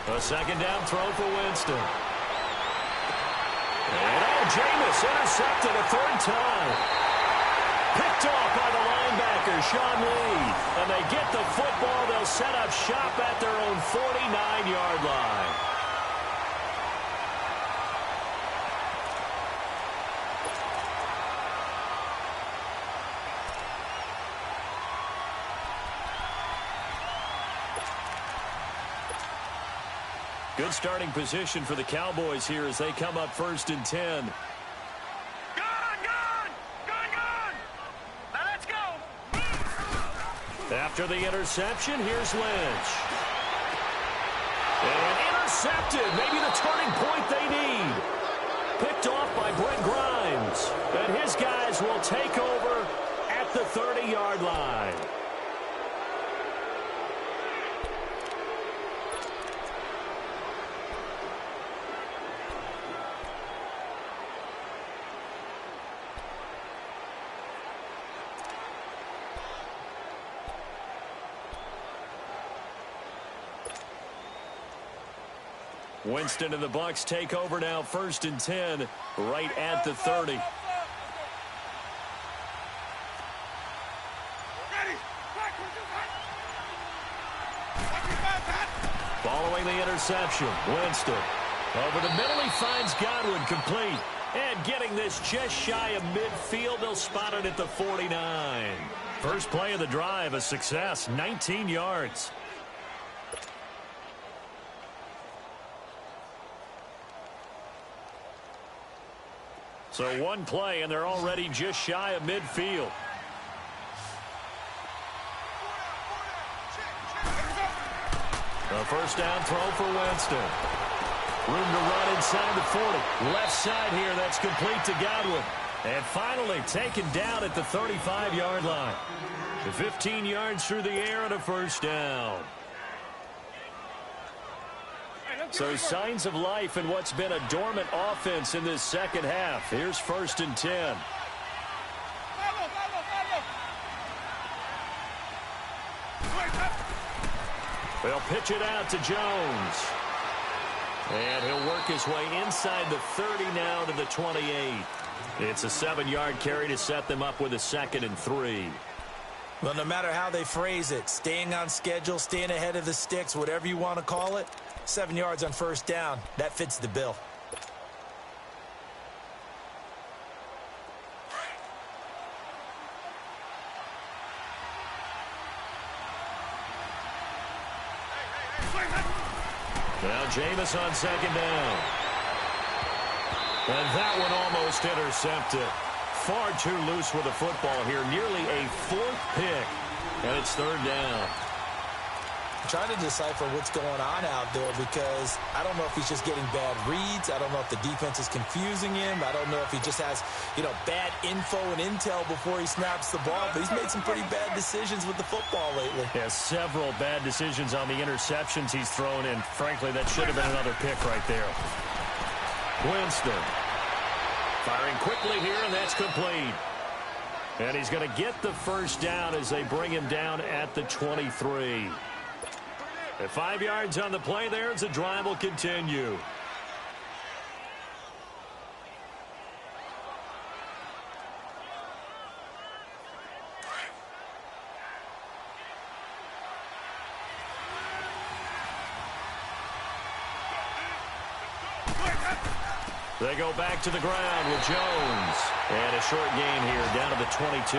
A 2nd down throw for Winston. And Jameis intercepted a 3rd time. Picked off by the linebacker, Sean Lee. And they get the football. They'll set up shop at their own 49-yard line. Good starting position for the Cowboys here as they come up 1st and 10. After the interception, here's Lynch. And intercepted. Maybe the turning point they need. Picked off by Brent Grimes. And his guys will take over at the 30-yard line. Winston and the Bucs take over now, 1st and 10, right at the 30. Following the interception, Winston. Over the middle, he finds Godwin complete. And getting this just shy of midfield, they'll spot it at the 49. First play of the drive, a success, 19 yards. So one play, and they're already just shy of midfield. A 1st down throw for Winston. Room to run inside the 40. Left side here, that's complete to Godwin. And finally taken down at the 35-yard line. 15 yards through the air and a 1st down. So signs of life in what's been a dormant offense in this second half. Here's 1st and 10. They'll pitch it out to Jones. And he'll work his way inside the 30 now to the 28. It's a 7-yard carry to set them up with a 2nd and 3. Well, no matter how they phrase it, staying on schedule, staying ahead of the sticks, whatever you want to call it, 7 yards on first down, that fits the bill. Now Jameis on second down. And that one almost intercepted. Far too loose with the football here. Nearly a 4th pick. And it's third down. I'm trying to decipher what's going on out there because I don't know if he's just getting bad reads. I don't know if the defense is confusing him. I don't know if he just has, bad info and intel before he snaps the ball. But he's made some pretty bad decisions with the football lately. Yeah, several bad decisions on the interceptions he's thrown, and frankly, that should have been another pick right there. Winston firing quickly here, and that's complete. And he's going to get the first down as they bring him down at the 23. At 5 yards on the play there as the drive will continue. They go back to the ground with Jones. And a short gain here down to the 22.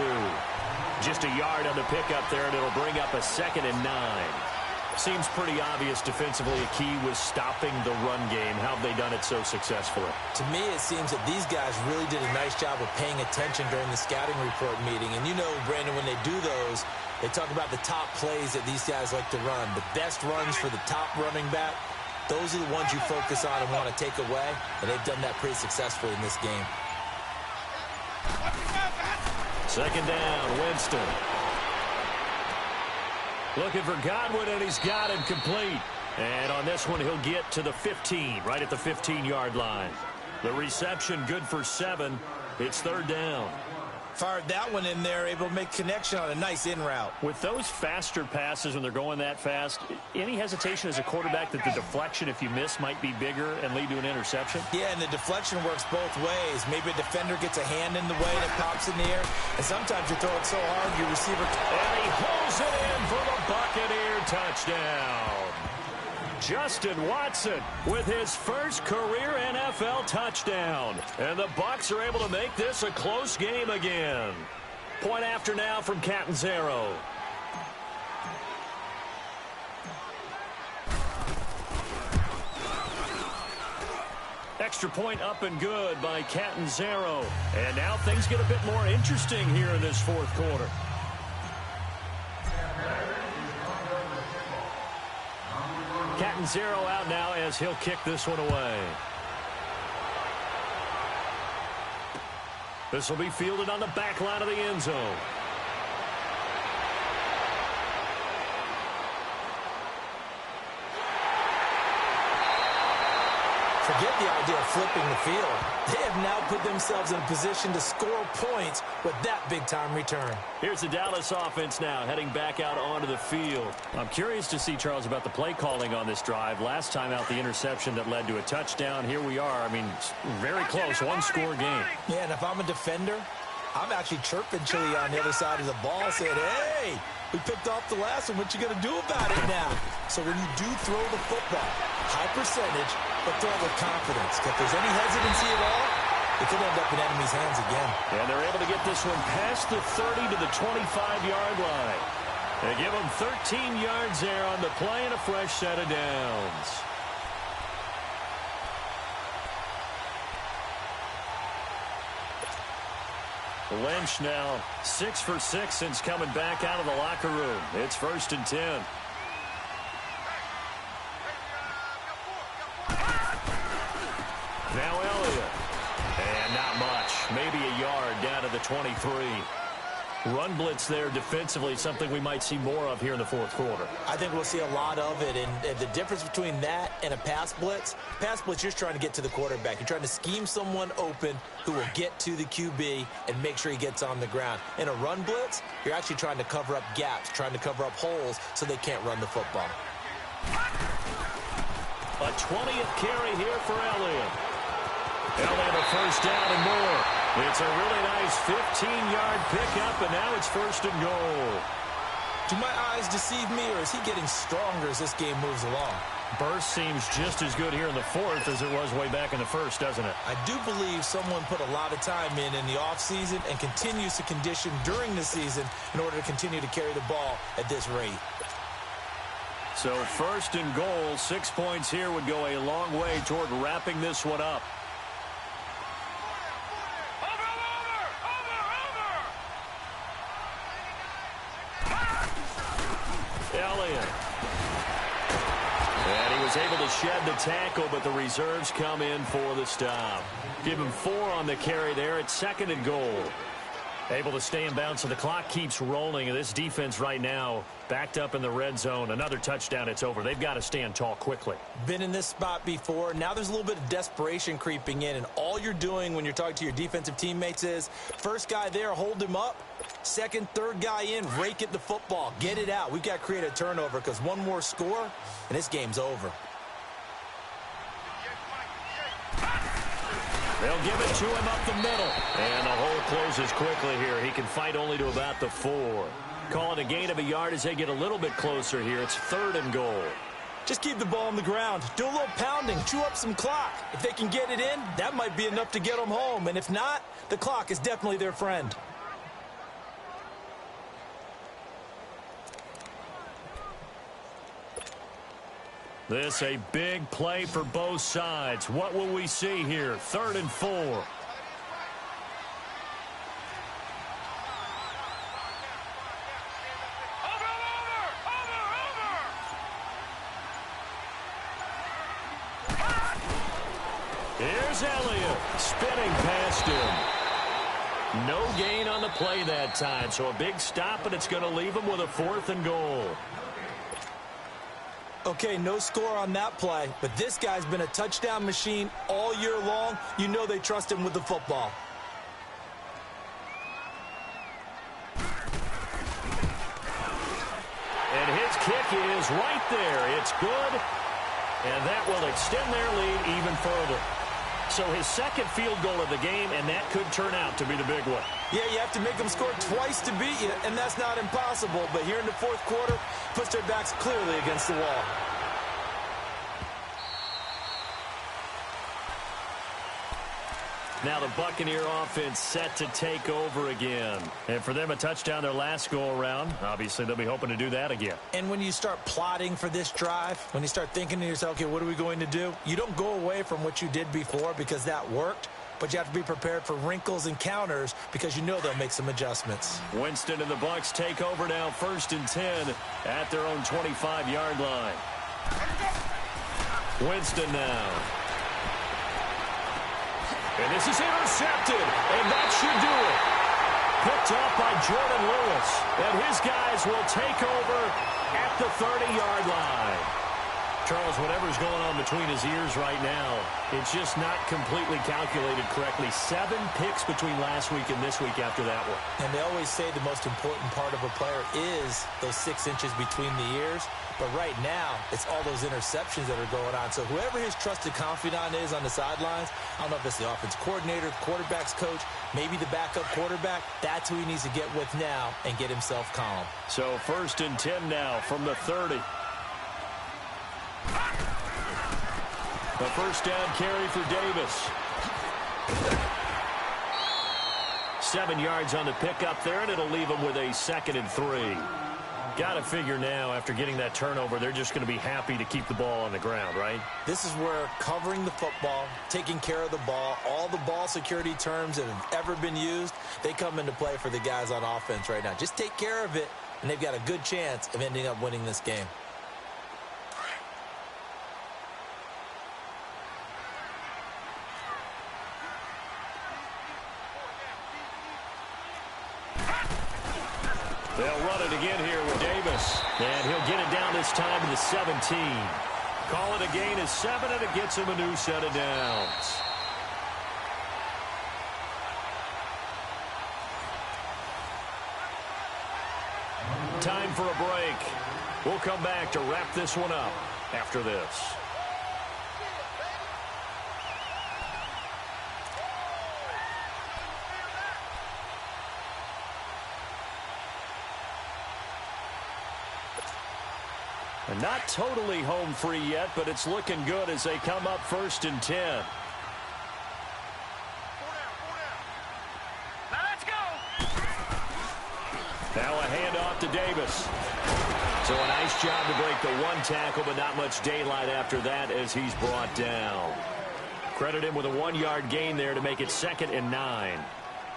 Just a yard on the pickup there, and it'll bring up a 2nd and 9. Seems pretty obvious defensively a key was stopping the run game. How have they done it so successfully? To me, it seems that these guys really did a nice job of paying attention during the scouting report meeting. And Brandon, when they do those, they talk about the top plays that these guys like to run. The best runs for the top running back, those are the ones you focus on and want to take away. And they've done that pretty successfully in this game. Second down, Winston. Looking for Godwin, and he's got him complete. And on this one, he'll get to the 15, right at the 15-yard line. The reception good for 7. It's third down. Fired that one in there, able to make connection on a nice in route. With those faster passes when they're going that fast, any hesitation as a quarterback that the deflection, if you miss, might be bigger and lead to an interception? Yeah, and the deflection works both ways. Maybe a defender gets a hand in the way and it pops in the air. And sometimes you throw it so hard, your receiver... And he holds it in for the Buccaneer touchdown. Justin Watson with his first career NFL touchdown. And the Bucs are able to make this a close game again. Point after now from Catanzaro. Extra point up and good by Catanzaro. And now things get a bit more interesting here in this fourth quarter. Catanzaro out now as he'll kick this one away. This will be fielded on the back line of the end zone. Forget the idea of flipping the field. They have now put themselves in a position to score points with that big-time return. Here's the Dallas offense now heading back out onto the field. I'm curious to see, Charles, about the play calling on this drive. Last time out, the interception that led to a touchdown. Here we are. I mean, very close, one-score game. Yeah, and if I'm a defender, I'm actually chirping Chili on the other side of the ball, saying, hey, we picked off the last one. What you going to do about it now? So when you do throw the football, high percentage, but throw it with confidence. If there's any hesitancy at all, it could end up in enemy's hands again. And they're able to get this one past the 30 to the 25-yard line. They give them 13 yards there on the play and a fresh set of downs. Lynch now 6 for 6 since coming back out of the locker room. It's 1st and 10. Now Elliott. And not much. Maybe a yard down to the 23. Run blitz there defensively, something we might see more of here in the fourth quarter. I think we'll see a lot of it, and the difference between that and a pass blitz, you're just trying to get to the quarterback. You're trying to scheme someone open who will get to the QB and make sure he gets on the ground. In a run blitz, you're actually trying to cover up gaps, trying to cover up holes so they can't run the football. A 20th carry here for Elliott. Elliott a first down and more. It's a really nice 15-yard pickup, and now it's 1st and goal. Do my eyes deceive me, or is he getting stronger as this game moves along? Burst seems just as good here in the 4th as it was way back in the 1st, doesn't it? I do believe someone put a lot of time in the offseason and continues to condition during the season in order to continue to carry the ball at this rate. So 1st and goal, 6 points here would go a long way toward wrapping this one up. Elliott. And he was able to shed the tackle, but the reserves come in for the stop. Give him 4 on the carry there at 2nd and goal. Able to stay in bounds, so the clock keeps rolling. And this defense right now backed up in the red zone. Another touchdown, it's over. They've got to stand tall quickly. Been in this spot before. Now there's a little bit of desperation creeping in. And all you're doing when you're talking to your defensive teammates is, first guy there, hold him up. Second, third guy in, rake at the football. Get it out. We've got to create a turnover because one more score, and this game's over. They'll give it to him up the middle. And the hole closes quickly here. He can fight only to about the 4. Call it a gain of a yard as they get a little bit closer here. It's 3rd and goal. Just keep the ball on the ground. Do a little pounding. Chew up some clock. If they can get it in, that might be enough to get them home. And if not, the clock is definitely their friend. This a big play for both sides. What will we see here? 3rd and 4. Over, Here's Elliott spinning past him. No gain on the play that time, so a big stop, and it's going to leave him with a 4th and goal. Okay, no score on that play, but this guy's been a touchdown machine all year long. You know they trust him with the football. And his kick is right there. It's good, and that will extend their lead even further. So his 2nd field goal of the game, and that could turn out to be the big one. Yeah, you have to make them score twice to beat you, and that's not impossible. But here in the 4th quarter, puts their backs clearly against the wall. Now the Buccaneer offense set to take over again. And for them, a touchdown their last go-around. Obviously, they'll be hoping to do that again. And when you start plotting for this drive, when you start thinking to yourself, okay, what are we going to do? You don't go away from what you did before because that worked. But you have to be prepared for wrinkles and counters because you know they'll make some adjustments. Winston and the Bucs take over now, 1st and 10 at their own 25-yard line. Winston now. And this is intercepted, and that should do it. Picked up by Jordan Lewis, and his guys will take over at the 30-yard line. Charles, whatever's going on between his ears right now, it's just not completely calculated correctly. 7 picks between last week and this week after that one. And they always say the most important part of a player is those 6 inches between the ears. But right now, it's all those interceptions that are going on. So whoever his trusted confidant is on the sidelines, I don't know if it's the offense coordinator, quarterback's coach, maybe the backup quarterback, that's who he needs to get with now and get himself calm. So 1st and 10 now from the 30. The 1st down carry for Davis. 7 yards on the pickup there, and it'll leave him with a 2nd and 3. Got to figure now, after getting that turnover, they're just going to be happy to keep the ball on the ground, right? This is where covering the football, taking care of the ball, all the ball security terms that have ever been used, they come into play for the guys on offense right now. Just take care of it, and they've got a good chance of ending up winning this game. They'll run it again here with Davis. And he'll get it down this time to the 17. Call it a gain of 7, and it gets him a new set of downs. Time for a break. We'll come back to wrap this one up after this. And not totally home free yet, but it's looking good as they come up 1st and 10. Now let's go. Now a handoff to Davis. So a nice job to break the one tackle, but not much daylight after that as he's brought down. Credit him with a 1-yard gain there to make it 2nd and 9.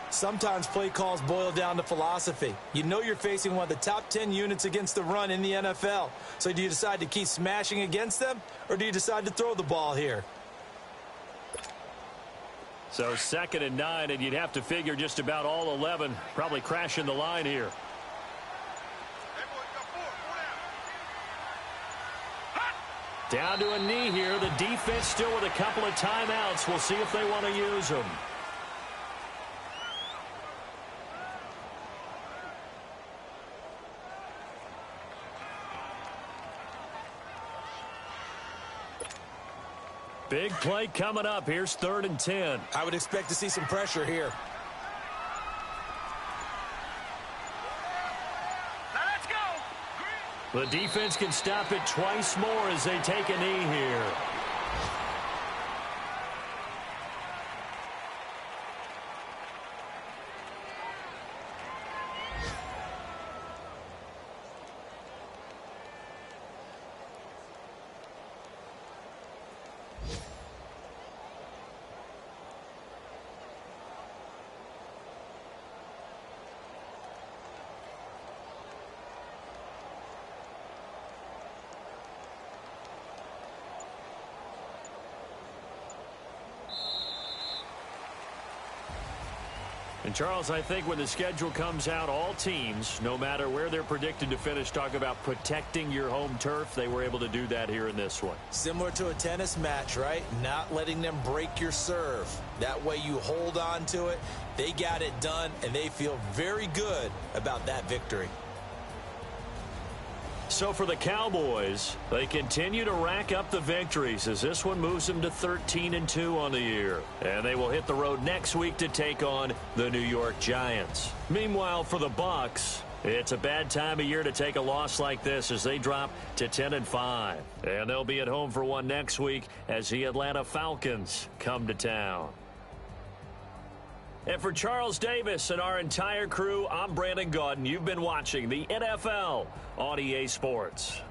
Sometimes play calls boil down to philosophy. You know you're facing one of the top 10 units against the run in the NFL. So do you decide to keep smashing against them, or do you decide to throw the ball here? So 2nd and 9, and you'd have to figure just about all 11 probably crashing the line here. Down to a knee here. The defense still with a couple of timeouts. We'll see if they want to use them. Big play coming up. Here's 3rd and 10. I would expect to see some pressure here. Now let's go. The defense can stop it twice more as they take a knee here. And, Charles, I think when the schedule comes out, all teams, no matter where they're predicted to finish, talk about protecting your home turf. They were able to do that here in this one. Similar to a tennis match, right? Not letting them break your serve. That way you hold on to it. They got it done, and they feel very good about that victory. So for the Cowboys, they continue to rack up the victories as this one moves them to 13 and 2 on the year. And they will hit the road next week to take on the New York Giants. Meanwhile, for the Bucs, it's a bad time of year to take a loss like this as they drop to 10 and 5. And they'll be at home for one next week as the Atlanta Falcons come to town. And for Charles Davis and our entire crew, I'm Brandon Gaudin. You've been watching the NFL on EA Sports.